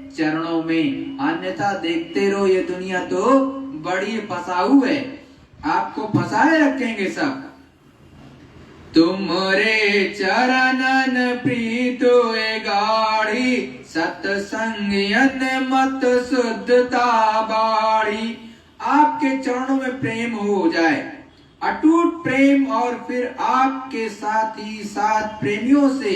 चरणों में, अन्यथा देखते रहो, ये दुनिया तो बड़ी फसाऊ है, आपको फंसाए रखेंगे सब। तुमरे चरणन प्रीतो गाढ़ी, सत्संग मत शुद्धता बाढ़ी। आपके चरणों में प्रेम हो जाए, अटूट प्रेम, और फिर आपके साथ ही साथ प्रेमियों से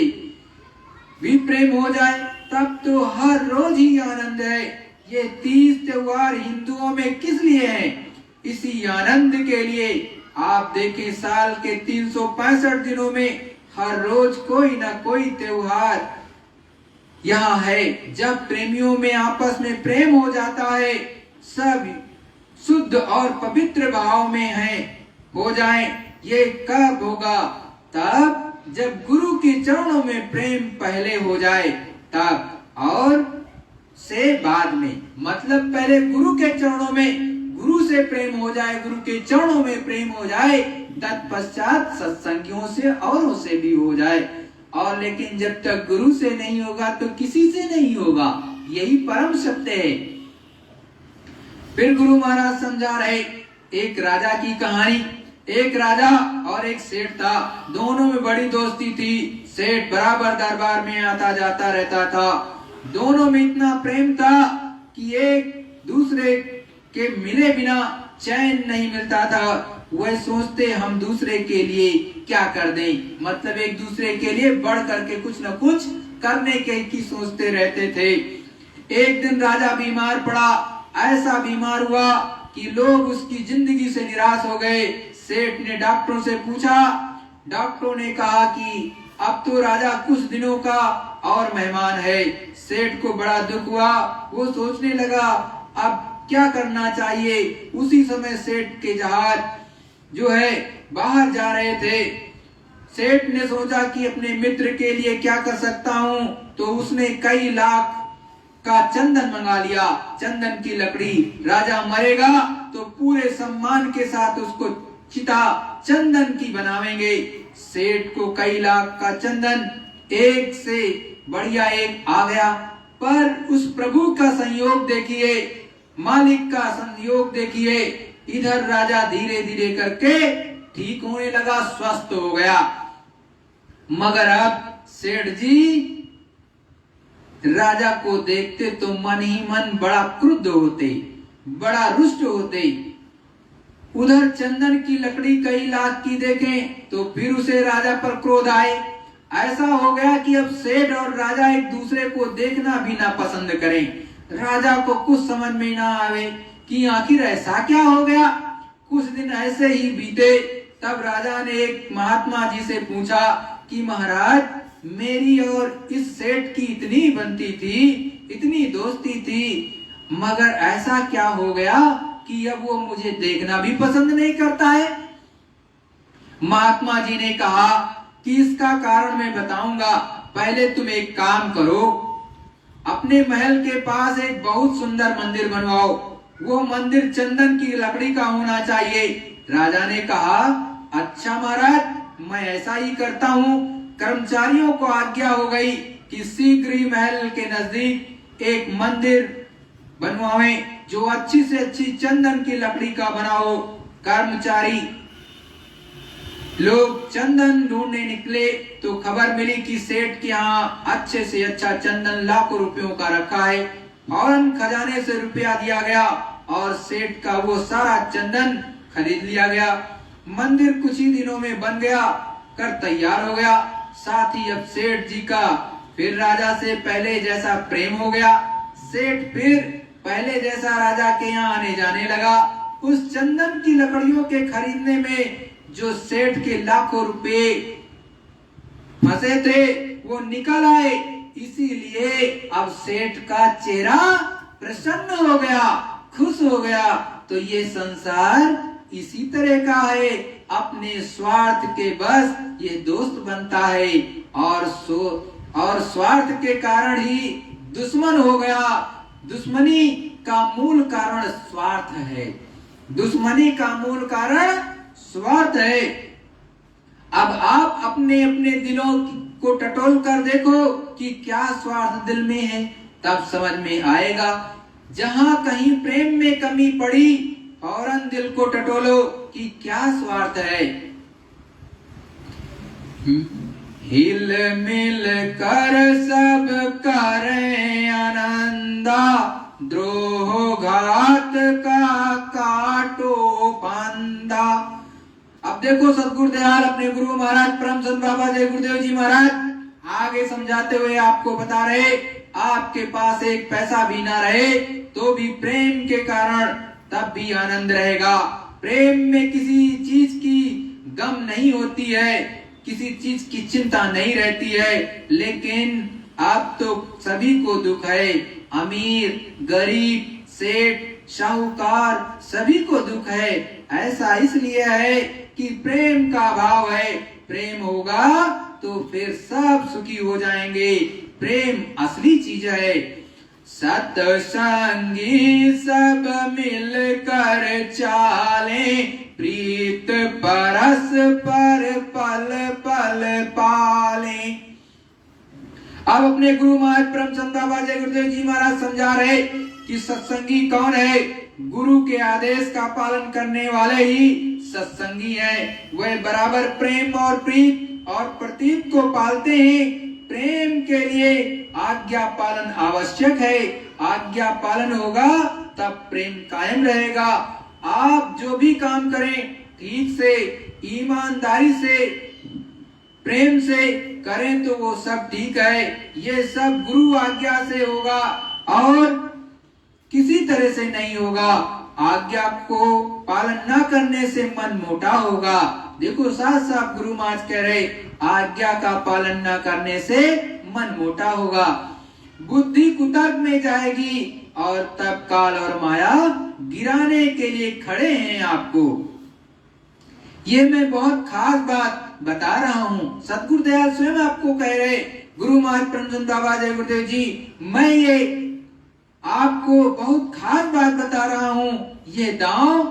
भी प्रेम हो जाए तब तो हर रोज ही आनंद है। ये 30 त्योहार हिंदुओं में किस लिए हैं? इसी आनंद के लिए। आप देखें साल के 365 दिनों में हर रोज कोई ना कोई त्योहार यहाँ है। जब प्रेमियों में आपस में प्रेम हो जाता है, सब शुद्ध और पवित्र भाव में है हो जाए। ये कब होगा? तब जब गुरु के चरणों में प्रेम पहले हो जाए तब, और से बाद में। मतलब पहले गुरु के चरणों में, गुरु से प्रेम हो जाए, गुरु के चरणों में प्रेम हो जाए, तत्पश्चात सत्संगियों से औरों से भी हो जाए। और लेकिन जब तक गुरु से नहीं होगा तो किसी से नहीं होगा। यही परम सत्य है। फिर गुरु महाराज समझा रहे एक राजा की कहानी। एक राजा और एक सेठ था, दोनों में बड़ी दोस्ती थी। सेठ बराबर दरबार में आता जाता रहता था। दोनों में इतना प्रेम था कि एक दूसरे के मिले बिना चैन नहीं मिलता था। वह सोचते हम दूसरे के लिए क्या कर दें, मतलब एक दूसरे के लिए बढ़ करके कुछ न कुछ करने के की सोचते रहते थे। एक दिन राजा बीमार पड़ा। ऐसा बीमार हुआ कि लोग उसकी जिंदगी से निराश हो गए। सेठ ने डॉक्टरों से पूछा। डॉक्टरों ने कहा कि अब तो राजा कुछ दिनों का और मेहमान है। सेठ को बड़ा दुख हुआ। वो सोचने लगा अब क्या करना चाहिए। उसी समय सेठ के जहाज जो है बाहर जा रहे थे। सेठ ने सोचा कि अपने मित्र के लिए क्या कर सकता हूँ, तो उसने कई लाख का चंदन मंगा लिया, चंदन की लकड़ी। राजा मरेगा तो पूरे सम्मान के साथ उसको चिता चंदन की बनावेंगे। सेठ को कई लाख का चंदन एक से बढ़िया एक आ गया। पर उस प्रभु का संयोग देखिए, मालिक का संयोग देखिए। इधर राजा धीरे धीरे करके ठीक होने लगा, स्वस्थ हो गया। मगर अब सेठ जी राजा को देखते तो मन ही मन बड़ा क्रुद्ध होते, बड़ा रुष्ट होते। उधर चंदन की लकड़ी कई लाख की देखें तो फिर उसे राजा पर क्रोध आए। ऐसा हो गया कि अब सेठ और राजा एक दूसरे को देखना भी ना पसंद करें। राजा को कुछ समझ में ना आवे कि आखिर ऐसा क्या हो गया। कुछ दिन ऐसे ही बीते। तब राजा ने एक महात्मा जी से पूछा कि महाराज, मेरी और इस सेठ की इतनी बनती थी, इतनी दोस्ती थी, मगर ऐसा क्या हो गया कि अब वो मुझे देखना भी पसंद नहीं करता है। महात्मा जी ने कहा कि इसका कारण मैं बताऊंगा। पहले तुम एक काम करो, अपने महल के पास एक बहुत सुंदर मंदिर बनवाओ। वो मंदिर चंदन की लकड़ी का होना चाहिए। राजा ने कहा अच्छा महाराज, मैं ऐसा ही करता हूँ। कर्मचारियों को आज्ञा हो गई कि शीघ्र ही महल के नजदीक एक मंदिर बनवाएं जो अच्छी से अच्छी चंदन की लकड़ी का बनाओ। कर्मचारी लोग चंदन ढूंढने निकले तो खबर मिली कि सेठ के यहाँ अच्छे से अच्छा चंदन लाखों रुपयों का रखा है। फौरन खजाने से रुपया दिया गया और सेठ का वो सारा चंदन खरीद लिया गया। मंदिर कुछ ही दिनों में बन गया, कर तैयार हो गया। साथ ही अब सेठ जी का फिर राजा से पहले जैसा प्रेम हो गया। सेठ फिर पहले जैसा राजा के यहाँ आने जाने लगा। उस चंदन की लकड़ियों के खरीदने में जो सेठ के लाखों रुपए फंसे थे वो निकल आए। इसीलिए अब सेठ का चेहरा प्रसन्न हो गया, खुश हो गया। तो ये संसार इसी तरह का है, अपने स्वार्थ के बस ये दोस्त बनता है और स्वार्थ के कारण ही दुश्मन हो गया। दुश्मनी का मूल कारण स्वार्थ है। दुश्मनी का मूल कारण स्वार्थ है। अब आप अपने अपने दिलों को टटोल कर देखो कि क्या स्वार्थ दिल में है, तब समझ में आएगा। जहां कहीं प्रेम में कमी पड़ी, फौरन दिल को टटोलो कि क्या स्वार्थ है। हिल मिल कर सब करें आनंदा, द्रोह घात का काटो फंदा। अब देखो सतगुरु दयाल अपने गुरु महाराज परम संत बाबा जय गुरुदेव जी महाराज आगे समझाते हुए आपको बता रहे, आपके पास एक पैसा भी ना रहे तो भी प्रेम के कारण तब भी आनंद रहेगा। प्रेम में किसी चीज की गम नहीं होती है, किसी चीज की चिंता नहीं रहती है। लेकिन अब तो सभी को दुख है, अमीर गरीब सेठ साहूकार सभी को दुख है। ऐसा इसलिए है कि प्रेम का भाव है। प्रेम होगा तो फिर सब सुखी हो जाएंगे। प्रेम असली चीज है। सत्संगी सब मिलकर चाले, प्रीत परस पर पल पल पाले। अब अपने गुरु महाराज परमचंद बाबा जय गुरुदेव जी महाराज समझा रहे कि सत्संगी कौन है। गुरु के आदेश का पालन करने वाले ही सत्संगी हैं। वे बराबर प्रेम और प्रीत और प्रतीत को पालते हैं। प्रेम के लिए आज्ञा पालन आवश्यक है। आज्ञा पालन होगा तब प्रेम कायम रहेगा। आप जो भी काम करें ठीक से, ईमानदारी से, प्रेम से करें तो वो सब ठीक है। ये सब गुरु आज्ञा से होगा और किसी तरह से नहीं होगा। आज्ञा को पालन न करने से मन मोटा होगा। देखो साफ साफ गुरु महाराज कह रहे, आज्ञा का पालन न करने से मन मोटा होगा, बुद्धि कुतर्क में जाएगी और तब काल और माया गिराने के लिए खड़े हैं आपको। ये मैं बहुत खास बात बता रहा हूँ। सतगुरु दयाल स्वयं आपको कह रहे, गुरु महाराज परमचंद बाबा जय गुरुदेव जी, मैं ये आपको बहुत खास बात बता रहा हूँ। ये दांव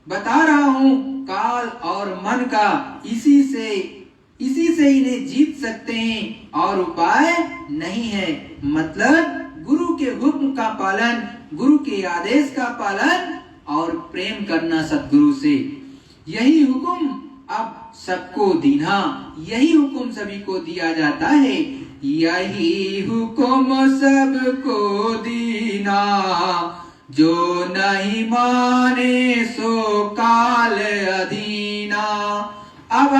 बता रहा हूँ काल और मन का। इसी से इन्हें जीत सकते हैं और उपाय नहीं है। मतलब गुरु के हुक्म का पालन, गुरु के आदेश का पालन और प्रेम करना सतगुरु से। यही हुक्म अब सबको दीना, यही हुक्म सभी को दिया जाता है। यही हुक्म सबको दीना, जो नहीं माने सो काल अधीना। अब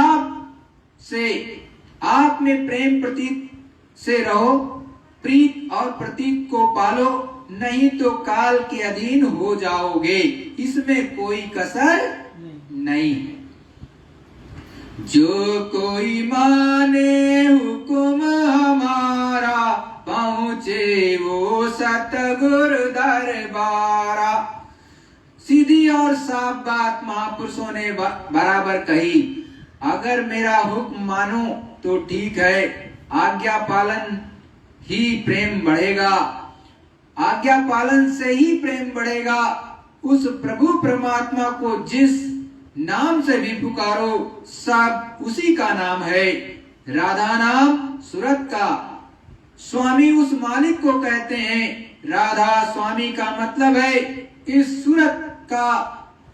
आप में प्रेम प्रतीत से रहो, प्रीत और प्रतीत को पालो, नहीं तो काल के अधीन हो जाओगे। इसमें कोई कसर नहीं है। जो कोई माने हुक्म हमारा, पहुँचे वो सतगुरु दरबारा। सीधी और साफ बात महापुरुषों ने बराबर कही। अगर मेरा हुक्म मानो तो ठीक है, आज्ञा पालन ही प्रेम बढ़ेगा। आज्ञा पालन से ही प्रेम बढ़ेगा। उस प्रभु परमात्मा को जिस नाम से भी पुकारो सब उसी का नाम है। राधा नाम सूरत का, स्वामी उस मालिक को कहते हैं। राधा स्वामी का मतलब है इस सूरत का,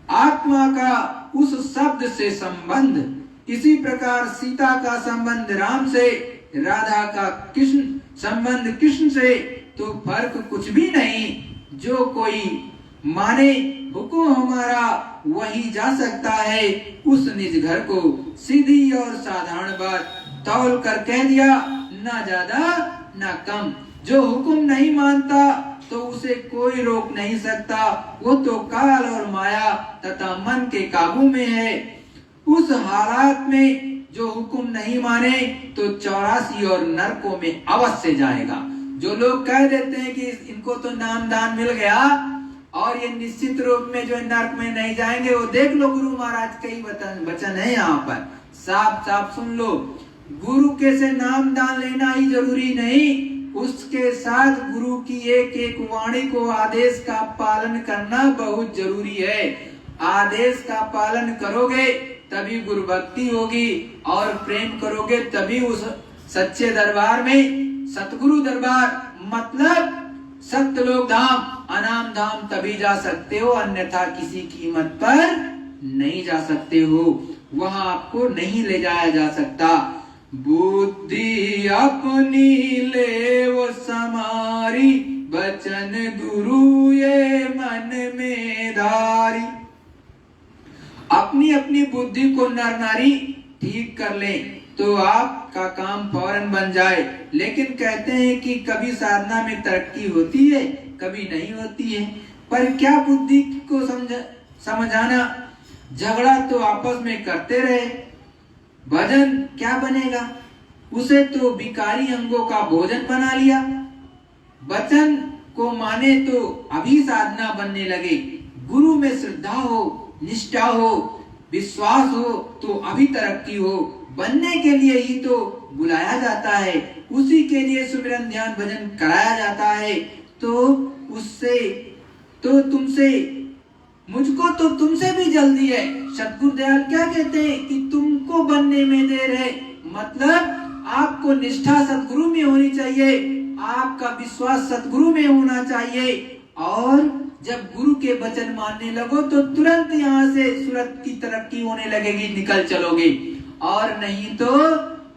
आत्मा का उस शब्द से संबंध। इसी प्रकार सीता का संबंध राम से, राधा का कृष्ण संबंध कृष्ण से, तो फर्क कुछ भी नहीं। जो कोई माने हुक्म हमारा वही जा सकता है उस निज घर को। सीधी और साधारण बात तौल कर कह दिया, ना ज्यादा ना कम। जो हुक्म नहीं मानता तो उसे कोई रोक नहीं सकता। वो तो काल और माया तथा मन के काबू में है। उस हालात में जो हुक्म नहीं माने तो 84 और नरकों में अवश्य जाएगा। जो लोग कह देते हैं कि इनको तो नाम दान मिल गया और ये निश्चित रूप में जो नरक में नहीं जाएंगे, वो देख लो गुरु महाराज कई वचन है यहाँ पर, साफ साफ सुन लो। गुरु के से नाम दान लेना ही जरूरी नहीं, उसके साथ गुरु की एक एक वाणी को, आदेश का पालन करना बहुत जरूरी है। आदेश का पालन करोगे तभी गुरु भक्ति होगी और प्रेम करोगे तभी उस सच्चे दरबार में, सतगुरु दरबार मतलब सत्यलोक धाम, अनाम धाम तभी जा सकते हो, अन्यथा किसी कीमत पर नहीं जा सकते हो। वहां आपको नहीं ले जाया जा सकता। बुद्धि अपनी ले वो समारी, बचन गुरु ये मन में धारी। अपनी अपनी बुद्धि को नर नारी ठीक कर ले। तो आपका काम फौरन बन जाए। लेकिन कहते हैं कि कभी साधना में तरक्की होती है, कभी नहीं होती है। पर क्या बुद्धि को समझाना, झगड़ा तो आपस में करते रहे, भजन क्या बनेगा? उसे तो विकारी अंगों का भोजन बना लिया। वचन को माने तो अभी साधना बनने लगे। गुरु में श्रद्धा हो, निष्ठा हो, विश्वास हो तो अभी तरक्की हो। बनने के लिए ही तो बुलाया जाता है, उसी के लिए सुमिरन ध्यान भजन कराया जाता है। तो उससे तो तुमसे, मुझको तो तुमसे भी जल्दी है। सतगुरुदयाल क्या कहते हैं कि तुमको बनने में देर है, मतलब आपको निष्ठा सतगुरु में होनी चाहिए, आपका विश्वास सतगुरु में होना चाहिए। और जब गुरु के वचन मानने लगो तो तुरंत यहाँ से सूरत की तरक्की होने लगेगी, निकल चलोगे। और नहीं तो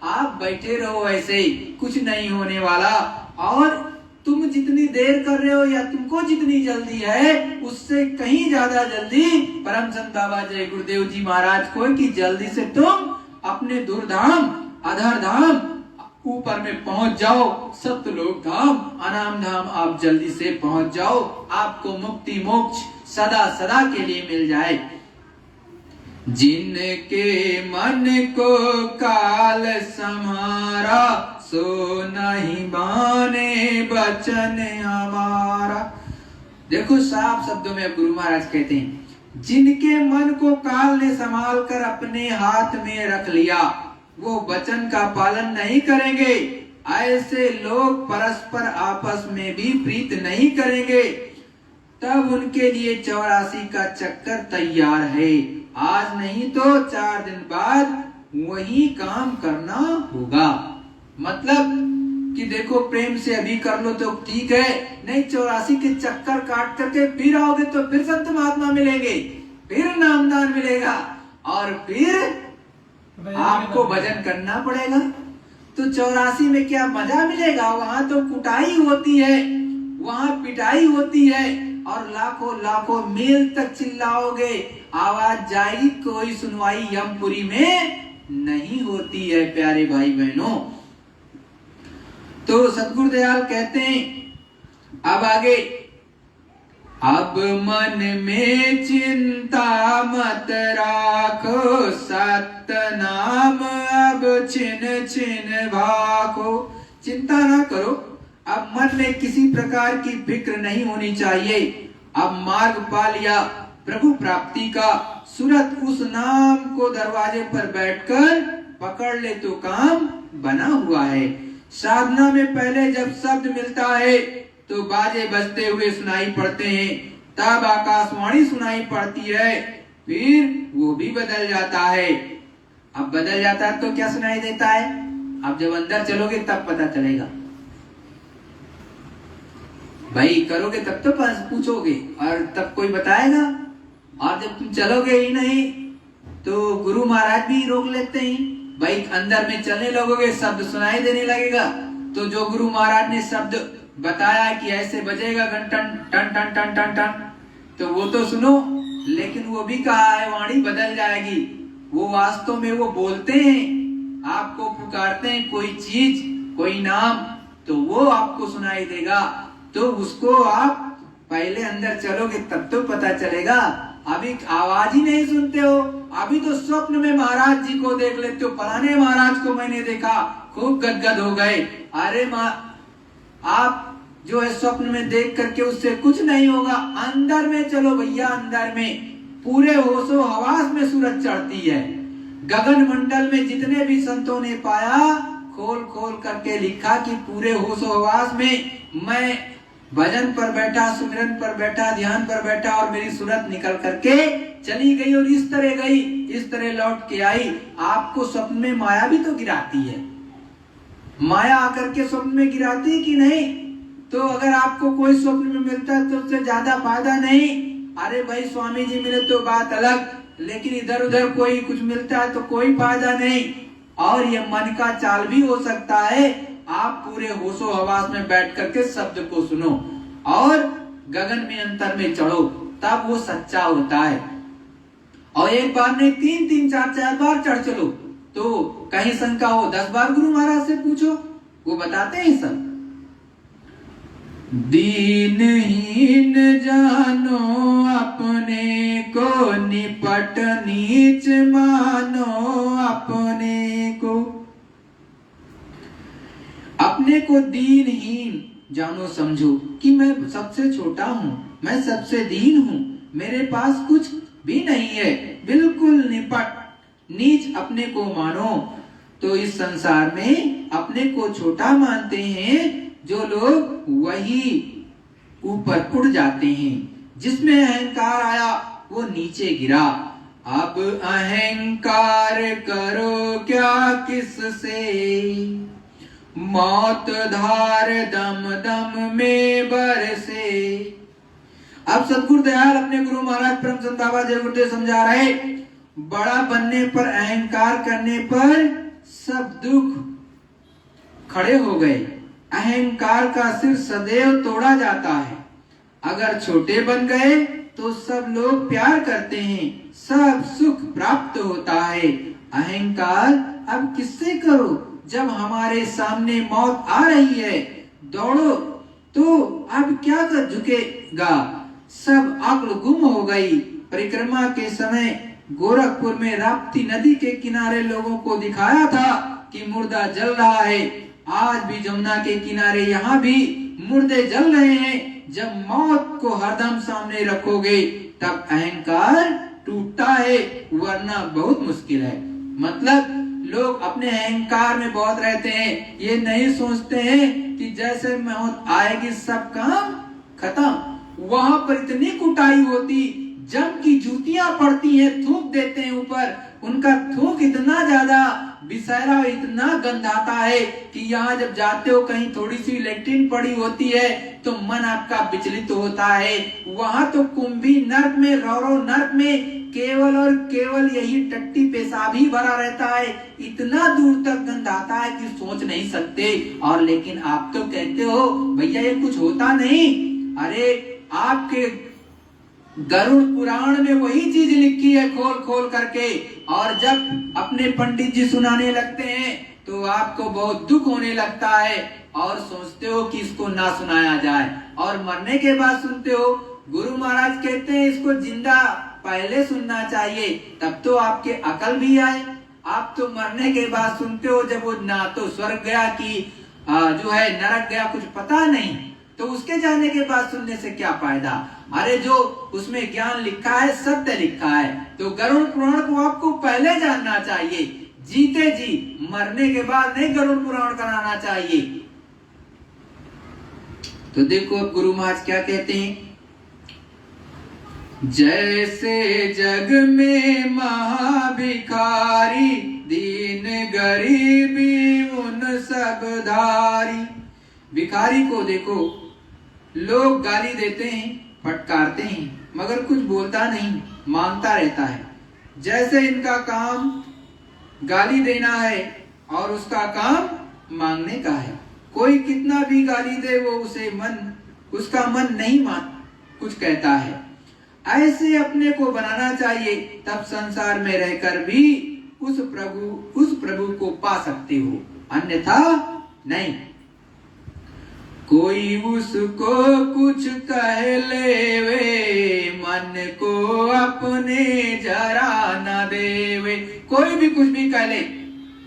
आप बैठे रहो ऐसे, कुछ नहीं होने वाला। और तुम जितनी देर कर रहे हो या तुमको जितनी जल्दी है, उससे कहीं ज्यादा जल्दी परम संत बाबा जय गुरुदेव जी महाराज को कि जल्दी से तुम अपने दुर्धाम, अधर धाम, ऊपर में पहुंच जाओ, सतलोक धाम, अनाम धाम आप जल्दी से पहुंच जाओ। आपको मुक्ति मोक्ष सदा सदा के लिए मिल जाए। जिनके मन को काल समारा, सो नहीं माने वचन हमारा। देखो साफ शब्दों में गुरु महाराज कहते हैं, जिनके मन को काल ने संभाल कर अपने हाथ में रख लिया, वो वचन का पालन नहीं करेंगे। ऐसे लोग परस्पर आपस में भी प्रीत नहीं करेंगे। तब उनके लिए 84 का चक्कर तैयार है। आज नहीं तो 4 दिन बाद वही काम करना होगा। मतलब कि देखो प्रेम से अभी कर लो तो ठीक है, नहीं 84 के चक्कर काट करके फिर आओगे तो फिर संत महात्मा मिलेंगे, फिर नामदान मिलेगा और फिर आपको भजन करना पड़ेगा। तो 84 में क्या मजा मिलेगा? वहां तो कुटाई होती है, वहां पिटाई होती है और लाखों लाखों मील तक चिल्लाओगे, आवाज जाएगी, कोई सुनवाई यमपुरी में नहीं होती है प्यारे भाई बहनों। तो सतगुरुदयाल कहते हैं अब आगे, अब मन में चिंता मत राखो, सतनाम अब छिन छिन भाखो। चिंता ना करो, अब मन में किसी प्रकार की फिक्र नहीं होनी चाहिए। अब मार्ग पा लिया प्रभु प्राप्ति का, सूरत उस नाम को दरवाजे पर बैठकर पकड़ ले तो काम बना हुआ है। साधना में पहले जब शब्द मिलता है तो बाजे बजते हुए सुनाई पड़ते हैं, तब आकाशवाणी सुनाई पड़ती है, फिर वो भी बदल जाता है। अब बदल जाता है तो क्या सुनाई देता है? अब जब अंदर चलोगे तब पता चलेगा। भाई करोगे तब तो पूछोगे और तब कोई बताएगा, और जब तुम चलोगे ही नहीं तो गुरु महाराज भी रोक लेते हैं। भाई अंदर में चलने लगोगे, शब्द सुनाई देने लगेगा, तो जो गुरु महाराज ने शब्द बताया कि ऐसे बजेगा घंटन टन टन टन टन टन, तो वो तो सुनो, लेकिन वो भी कहा है वाणी बदल जाएगी। वो वास्तव में वो बोलते हैं, आपको पुकारते हैं कोई चीज, कोई नाम, तो वो आपको सुनाई देगा। तो उसको आप पहले अंदर चलोगे तब तो पता चलेगा। अभी आवाज ही नहीं सुनते हो, अभी तो स्वप्न में महाराज जी को देख लेते हो, फलाने महाराज को मैंने देखा, खूब गदगद हो गए। अरे आप जो है स्वप्न में देख करके उससे कुछ नहीं होगा, अंदर में चलो भैया, अंदर में पूरे होशो हवास में सूरज चढ़ती है। गगन मंडल में जितने भी संतों ने पाया, खोल खोल करके लिखा कि पूरे होशो हवास में मैं भजन पर बैठा, सुमिरन पर बैठा, ध्यान पर बैठा और मेरी सूरत निकल करके चली गई और इस तरह गई, इस तरह लौट के आई। आपको स्वप्न में माया भी तो गिराती है, माया आकर के स्वप्न में गिराती है कि नहीं? तो अगर आपको कोई स्वप्न में मिलता है तो उससे ज्यादा फायदा नहीं। अरे भाई स्वामी जी मिले तो बात अलग, लेकिन इधर उधर कोई कुछ मिलता है तो कोई फायदा नहीं। और ये मन का चाल भी हो सकता है। आप पूरे होशो हवास में बैठ करके शब्द को सुनो और गगन में अंतर में चढ़ो, तब वो सच्चा होता है। और एक बार नहीं, 3-3, 4-4 बार चढ़ चलो तो कहीं शंका हो 10 बार गुरु महाराज से पूछो, वो बताते हैं सब। दीनहीन जानो अपने को, निपट नीच मानो अपने को। अपने को दीनहीन जानो, समझो कि मैं सबसे छोटा हूं, मैं सबसे दीन हूं, मेरे पास कुछ भी नहीं है, बिल्कुल निपट नीच अपने को मानो। तो इस संसार में अपने को छोटा मानते हैं जो लोग, वही ऊपर उड़ जाते हैं। जिसमें अहंकार आया वो नीचे गिरा। अब अहंकार करो क्या किससे, मौत धार दम दम में बरसे। अब सतगुरु दयाल अपने गुरु महाराज परम संत बाबा जय गुरुदेव समझा रहे, बड़ा बनने पर, अहंकार करने पर सब दुख खड़े हो गए। अहंकार का सिर सदैव तोड़ा जाता है। अगर छोटे बन गए तो सब लोग प्यार करते हैं, सब सुख प्राप्त होता है। अहंकार अब किससे करो, जब हमारे सामने मौत आ रही है, दौड़ो तो अब क्या कर झुकेगा। सब अक्ल गुम हो गई। परिक्रमा के समय गोरखपुर में राप्ती नदी के किनारे लोगों को दिखाया था कि मुर्दा जल रहा है। आज भी जमुना के किनारे यहाँ भी मुर्दे जल रहे हैं। जब मौत को हरदम सामने रखोगे तब अहंकार टूटता है, वरना बहुत मुश्किल है। मतलब लोग अपने अहंकार में बहुत रहते हैं, ये नहीं सोचते हैं कि जैसे मौत आएगी सब काम खत्म। वहां पर इतनी कुटाई होती, जम की जूतियां पड़ती हैं, थूक देते हैं ऊपर। उनका थूक इतना ज्यादा विषैला, इतना गंधाता है कि यहाँ जब जाते हो कहीं थोड़ी सी लेट्रिन पड़ी होती है तो मन आपका विचलित होता है। वहां तो कुंभी नर्क में, रौरव नर्क में केवल और केवल यही टट्टी पेशाब ही भरा रहता है। इतना दूर तक गंध आता है कि सोच नहीं सकते। और लेकिन आप तो कहते हो भैया ये कुछ होता नहीं। अरे आपके गरुड़ पुराण में वही चीज लिखी है खोल खोल करके, और जब अपने पंडित जी सुनाने लगते हैं तो आपको बहुत दुख होने लगता है और सोचते हो कि इसको ना सुनाया जाए। और मरने के बाद सुनते हो, गुरु महाराज कहते हैं इसको जिंदा पहले सुनना चाहिए, तब तो आपके अकल भी आए। आप तो मरने के बाद सुनते हो, जब वो ना तो स्वर्ग गया कि जो है नरक गया, कुछ पता नहीं, तो उसके जाने के बाद सुनने से क्या फायदा। अरे जो उसमें ज्ञान लिखा है, सत्य लिखा है, तो गरुड़ पुराण को आपको पहले जानना चाहिए। जीते जी, मरने के बाद नहीं गरुड़ पुराण कराना चाहिए। तो देखो अब गुरु महाराज क्या कहते हैं, जैसे जग में महाभिखारी, दीन गरीबी उन सब धारी। भिखारी को देखो, लोग गाली देते हैं, फटकारते हैं, मगर कुछ बोलता नहीं, मांगता रहता है। जैसे इनका काम गाली देना है और उसका काम मांगने का है। कोई कितना भी गाली दे वो उसका मन नहीं कुछ कहता है। ऐसे अपने को बनाना चाहिए, तब संसार में रहकर भी उस प्रभु को पा सकते हो, अन्यथा नहीं। कोई उसको कुछ कह लेवे, मन को अपने जरा न देवे। कोई भी कुछ भी कह ले,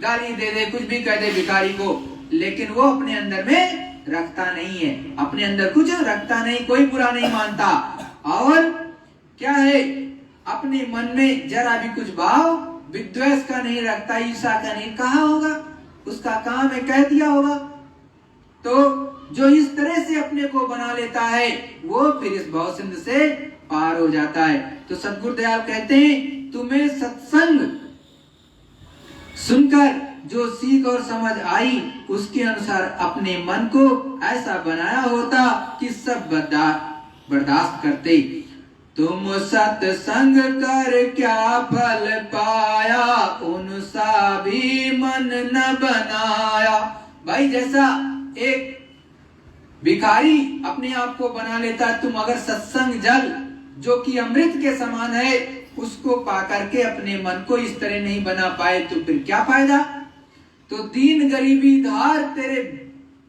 गाली दे दे, कुछ भी कह दे भिखारी को, लेकिन वो अपने अंदर में रखता नहीं है, अपने अंदर कुछ रखता नहीं, कोई बुरा नहीं मानता। और क्या है, अपने मन में जरा भी कुछ भाव विद्वेष का नहीं रखता, ईर्ष्या का नहीं। कहा होगा, उसका काम है, कह दिया होगा। तो जो इस तरह से अपने को बना लेता है वो फिर इस भव सिंध से पार हो जाता है। तो सतगुरु दयाल कहते हैं, तुम्हें सत्संग सुनकर जो सीख और समझ आई, उसके अनुसार अपने मन को ऐसा बनाया होता कि सब बर्दाश्त करते। तुम सत्संग कर क्या फल पाया, उनसा भी मन न बनाया। भाई जैसा एक भिखारी अपने आप को बना लेता, तुम अगर सत्संग जल जो कि अमृत के समान है उसको पा करके अपने मन को इस तरह नहीं बना पाए तो फिर क्या फायदा। तो दीन गरीबी धार तेरे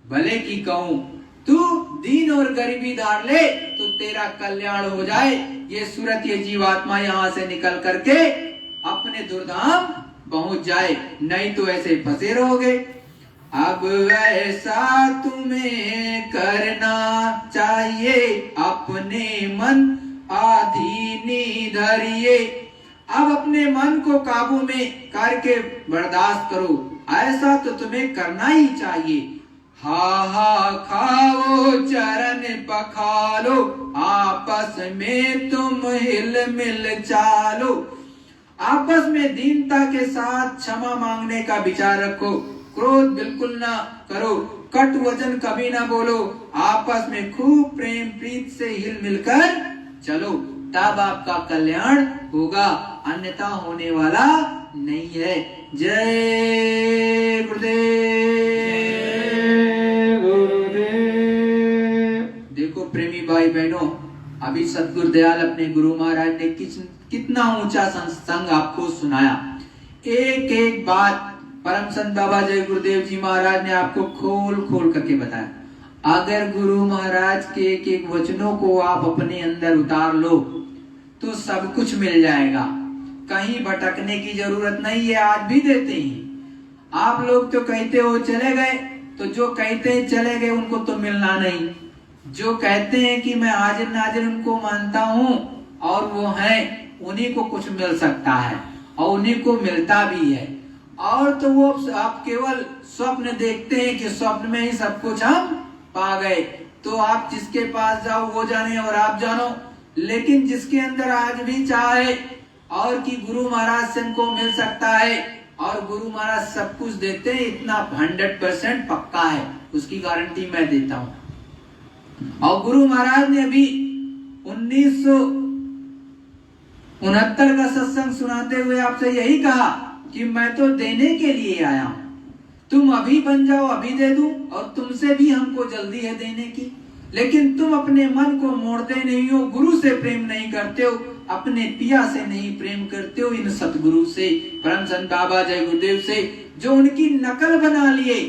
भले की कहूं, तू दीन और गरीबी धार ले तो तेरा कल्याण हो जाए। ये सूरत ये जीवात्मा यहाँ से निकल करके अपने दुर्धाम पहुंच जाए, नहीं तो ऐसे फंसे रहोगे। अब ऐसा तुम्हें करना चाहिए, अपने मन अधीन धरिए। अब अपने मन को काबू में करके बर्दाश्त करो, ऐसा तो तुम्हें करना ही चाहिए। हा खाओ चरण पखालो, आपस में तुम हिल मिल चालो। आपस में दीनता के साथ क्षमा मांगने का विचार रखो, क्रोध बिल्कुल ना करो, कट वचन कभी ना बोलो, आपस में खूब प्रेम प्रीत से हिल मिलकर चलो, तब आपका कल्याण होगा, अन्यथा होने वाला नहीं है। जय गुरुदेव। देखो प्रेमी भाई बहनों, अभी सतगुरु दयाल अपने गुरु महाराज ने कितना ऊंचा संग आपको सुनाया। एक एक बात परम संत बाबा जय गुरुदेव जी महाराज ने आपको खोल खोल करके बताया। अगर गुरु महाराज के एक एक वचनों को आप अपने अंदर उतार लो तो सब कुछ मिल जाएगा, कहीं भटकने की जरूरत नहीं है। आज भी देते हैं। आप लोग तो कहते हो चले गए, तो जो कहते हैं चले गए उनको तो मिलना नहीं। जो कहते हैं कि मैं हाजिर नाजिर उनको मानता हूँ और वो हैं, उन्हीं को कुछ मिल सकता है और उन्हीं को मिलता भी है। और तो वो आप केवल स्वप्न देखते हैं कि स्वप्न में ही सब कुछ हम पा गए, तो आप जिसके पास जाओ वो जाने और आप जानो। लेकिन जिसके अंदर आज भी चाहे और कि गुरु महाराज से हमको मिल सकता है और गुरु महाराज सब कुछ देते हैं, इतना 100% पक्का है, उसकी गारंटी मैं देता हूँ। और गुरु महाराज ने अभी 1969 का सत्संग सुनाते हुए आपसे यही कहा कि मैं तो देने के लिए आया हूं, तुम अभी बन जाओ अभी दे दूं, और तुमसे भी हमको जल्दी है देने की, लेकिन तुम अपने मन को मोड़ते नहीं हो, गुरु से प्रेम नहीं करते हो, अपने पिया से नहीं प्रेम करते हो, इन सतगुरु से, परम संत बाबा जय गुरुदेव से, जो उनकी नकल बना लिए,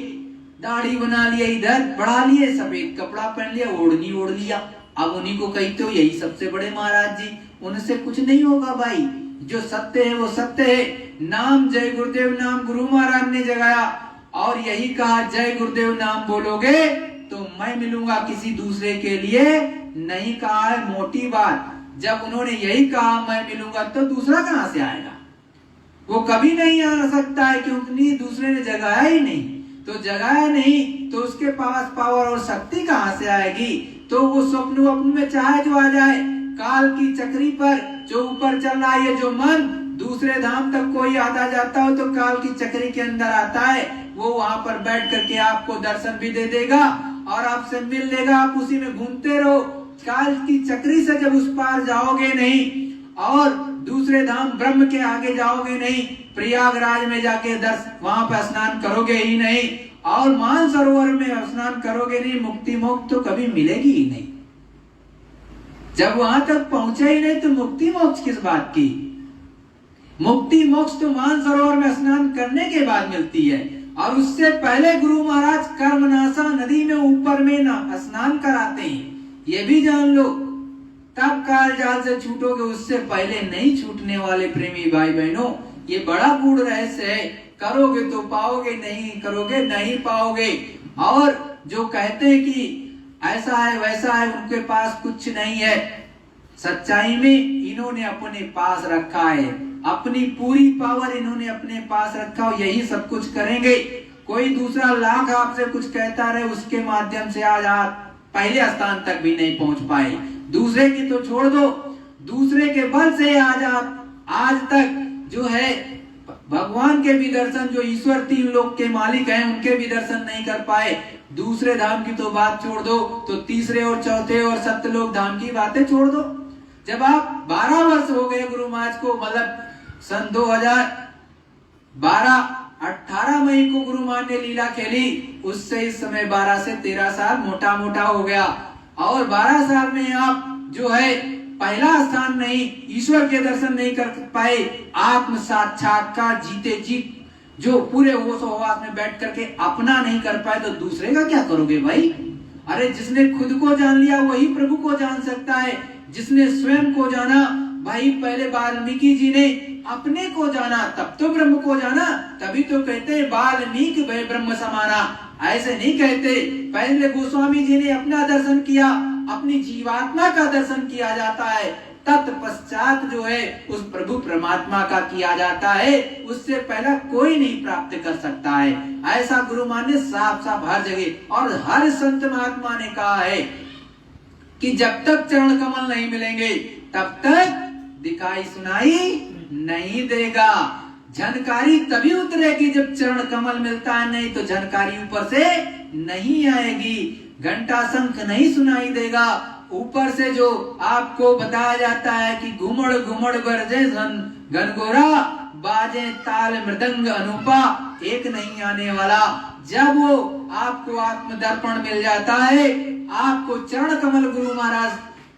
दाढ़ी बना लिया, इधर बढ़ा लिए, सफेद कपड़ा पहन लिया, ओढ़नी ओढ़ लिया, अब उन्हीं को कहते हो यही सबसे बड़े महाराज जी। उनसे कुछ नहीं होगा भाई, जो सत्य है वो सत्य है। नाम जय गुरुदेव नाम गुरु महाराज ने जगाया और यही कहा जय गुरुदेव नाम बोलोगे तो मैं मिलूंगा, किसी दूसरे के लिए नहीं कहा है। मोटी बात, जब उन्होंने यही कहा मैं मिलूंगा तो दूसरा कहां से आएगा? वो कभी नहीं आ सकता है, क्योंकि दूसरे ने जगाया ही नहीं। तो जगाया नहीं तो उसके पास पावर और शक्ति कहां से आएगी? तो वो स्वप्न वप्न में चाहे जो आ जाए, काल की चक्री पर जो ऊपर चल रहा है, जो मन दूसरे धाम तक कोई आता जाता हो तो काल की चक्री के अंदर आता है, वो वहां पर बैठ करके आपको दर्शन भी दे देगा और आपसे मिल लेगा। आप उसी में घूमते रहो, काल की चक्री से जब उस पार जाओगे नहीं और दूसरे धाम ब्रह्म के आगे जाओगे नहीं, प्रयागराज में जाके वहां पर स्नान करोगे ही नहीं और मानसरोवर में स्नान करोगे नहीं, मुक्ति मोक्ष तो कभी मिलेगी ही नहीं। जब वहां तक पहुंचे ही नहीं तो मुक्ति मोक्ष किस बात की? मुक्ति मोक्ष तो मानसरोवर में स्नान करने के बाद मिलती है, और उससे पहले गुरु महाराज कर्मनाशा नदी में ऊपर में स्नान कराते हैं, ये भी जान लो। तब काल जाल से छूटोगे, उससे पहले नहीं छूटने वाले प्रेमी भाई बहनों। ये बड़ा गूढ़ रहस्य है, करोगे तो पाओगे, नहीं करोगे नहीं पाओगे। और जो कहते हैं कि ऐसा है वैसा है, उनके पास कुछ नहीं है। सच्चाई में इन्होंने अपने पास रखा है, अपनी पूरी पावर इन्होंने अपने पास रखा और यही सब कुछ करेंगे। कोई दूसरा लाख आपसे कुछ कहता रहे, उसके माध्यम से आज आप पहले स्थान तक भी नहीं पहुंच पाए। दूसरे की तो छोड़ दो, दूसरे के बल से आज आप आज तक जो है भगवान के भी दर्शन, जो ईश्वर तीन लोक के मालिक हैं, उनके भी दर्शन नहीं कर पाए। दूसरे धाम की तो बात छोड़ दो, तो तीसरे और चौथे और सत्यलोक धाम की बातें छोड़ दो। जब आप 12 वर्ष हो गए गुरु महाराज को, मतलब सन 2012 18 मई को गुरु महाराज ने लीला खेली, उससे इस समय 12 से 13 साल मोटा मोटा हो गया। और 12 साल में आप जो है पहला स्थान नहीं, ईश्वर के दर्शन नहीं कर पाए, आत्म साक्षात्कार जीते जी जो पूरे होश हवास में बैठ करके अपना नहीं कर पाए तो दूसरे का क्या करोगे भाई? अरे जिसने खुद को जान लिया वही प्रभु को जान सकता है। जिसने स्वयं को जाना, भाई पहले वाल्मीकि जी ने अपने को जाना तब तो ब्रह्म को जाना, तभी तो कहते हैं वाल्मीकि भय ब्रह्म समाना। ऐसे नहीं कहते, पहले गोस्वामी जी ने अपना दर्शन किया, अपनी जीवात्मा का दर्शन किया जाता है, तत्पश्चात जो है उस प्रभु परमात्मा का किया जाता है। उससे पहला कोई नहीं प्राप्त कर सकता है। ऐसा गुरु मान ने साफ साफ हर जगह और हर संत महात्मा ने कहा है कि जब तक चरण कमल नहीं मिलेंगे तब तक दिखाई सुनाई नहीं देगा। जानकारी तभी उतरेगी जब चरण कमल मिलता है, नहीं तो जानकारी ऊपर से नहीं आएगी। घंटा शंख नहीं सुनाई देगा, ऊपर से जो आपको बताया जाता है कि घुमड़ घुमड़ बरजे घनघोरा बाजे ताल मृदंग अनुपा, एक नहीं आने वाला। जब वो आपको आत्मदर्पण मिल जाता है, आपको चरण कमल गुरु महाराज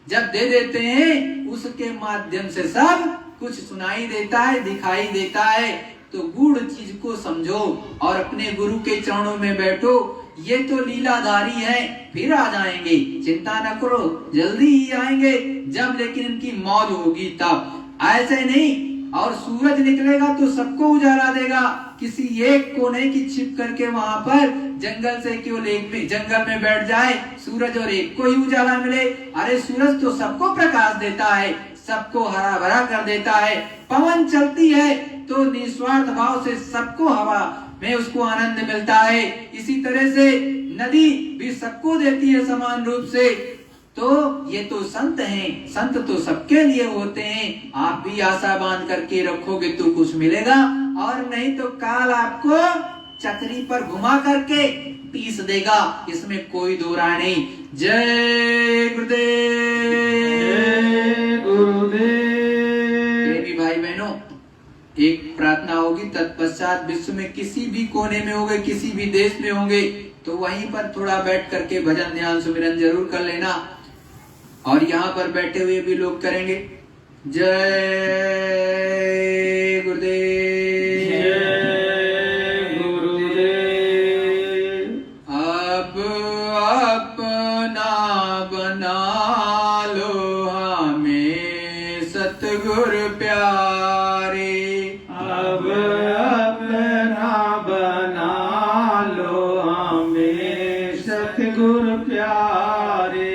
जब दे देते हैं, उसके माध्यम से सब कुछ सुनाई देता है, दिखाई देता है। तो गूढ़ चीज को समझो और अपने गुरु के चरणों में बैठो। ये तो लीलाधारी है, फिर आ जाएंगे, चिंता न करो, जल्दी ही आएंगे, जब लेकिन इनकी मौज होगी तब। ऐसे नहीं, और सूरज निकलेगा तो सबको उजाला देगा, किसी एक को नहीं कि छिप करके वहां पर जंगल से क्यों जंगल में बैठ जाए सूरज और एक को ही उजाला मिले। अरे सूरज तो सबको प्रकाश देता है, सबको हरा भरा कर देता है। पवन चलती है तो निस्वार्थ भाव से सबको हवा में उसको आनंद मिलता है। इसी तरह से नदी भी सबको देती है समान रूप से। तो ये तो संत हैं, संत तो सबके लिए होते हैं। आप भी आशा बांध करके रखोगे तो कुछ मिलेगा, और नहीं तो काल आपको चक्री पर घुमा करके पीस देगा, इसमें कोई दो राय नहीं। जय गुरुदेव। जय गुरुदेव। प्रेमी भाई बहनों, एक प्रार्थना होगी, तत्पश्चात विश्व में किसी भी कोने में होंगे, किसी भी देश में होंगे, तो वहीं पर थोड़ा बैठ करके भजन ध्यान सुमिरन जरूर कर लेना, और यहाँ पर बैठे हुए भी लोग करेंगे। जय गुरुदेव। जय गुरुदेव। अब अपना बना लो हमें सतगुरु प्यारे, अब अपना बना लो हमें सतगुरु प्यारे।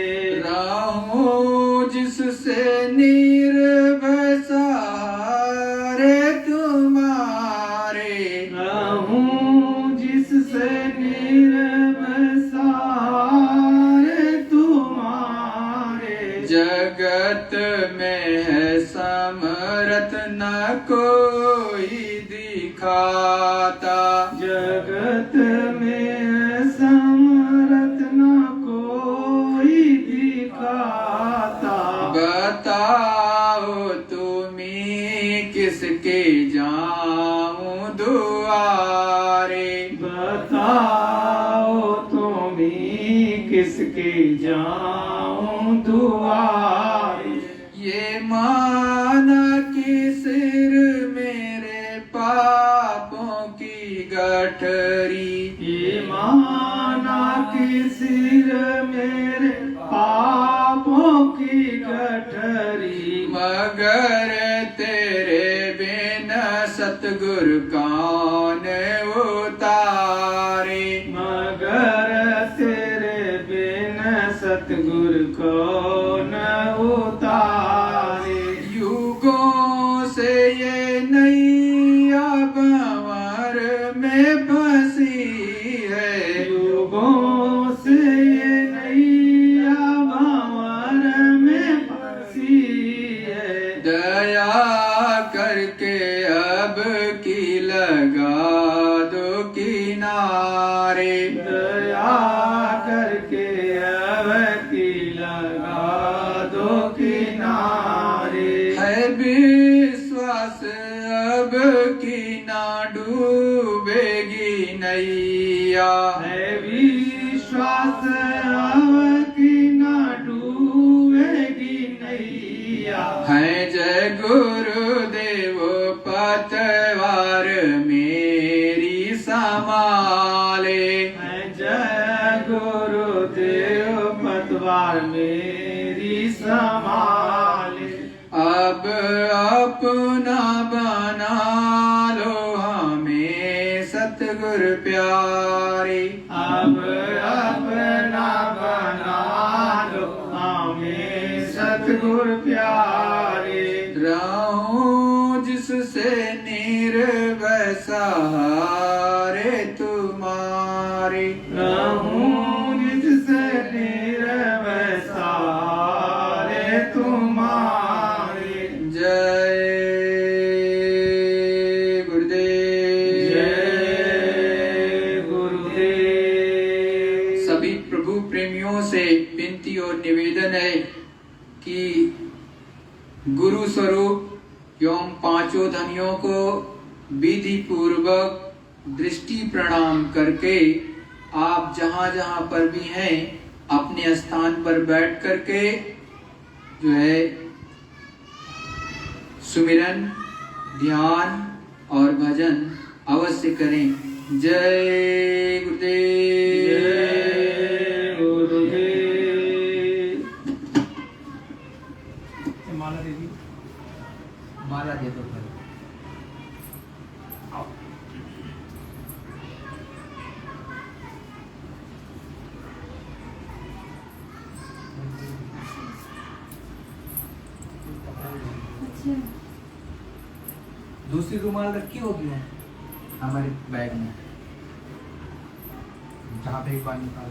जिससे निर्भय सहारे तुम्हारे, रहूं जिससे निर्भय सहारे तुम्हारे। जगत में है समरथ न कोई दिखाता, जगत में समरथ न कोई दिखाता। बताओ तुम्हें किसके जाऊं दुआरे, बताओ तुम्हें किसके जाऊं दुआरे। ये माना कि सिर मेरे पापों की गठरी, ये माना कि सिर मेरे पापों की गठरी। मगर तेरे बिन सतगुरु कौन उतारे, मगर तेरे बिन सतगुरु कौन उतारे। युगों से ये नैया भंवर में फंसी है, युगों से ये नैया भंवर में फंसी है। दया करके अब की लगा दो किनारे, दया करके अब की लगा दो किनारे। है विश्वास अब की ना डूबेगी नैया, है विश्वास अब की ना डूबेगी नैया। संभाले। जय गुरुदेव पतवार मेरी संभाले। अब अपना बना लो हमें सतगुर प्यारे। अब अपना बना लो हमें सतगुर प्यारे। रहूं जिससे निर्भय सहारे तुम्हारे। रहूं जिससे निर्भय सहारे तुम्हारे। जय गुरुदेव। जय गुरुदेव। सभी प्रभु प्रेमियों से विनती और निवेदन है कि गुरु स्वरूप एवं पांचों धनियों को विधि पूर्वक दृष्टि प्रणाम करके आप जहां जहां पर भी हैं अपने स्थान पर बैठ करके जो है सुमिरन, ध्यान और भजन अवश्य करें। जय गुरुदेव। जय गुरुदेव। माला दे दी। माला दे दो फिर। आओ। दूसरी रुमाल रखी होगी हमारे बैग में, जहाँ पे एक बार निकाल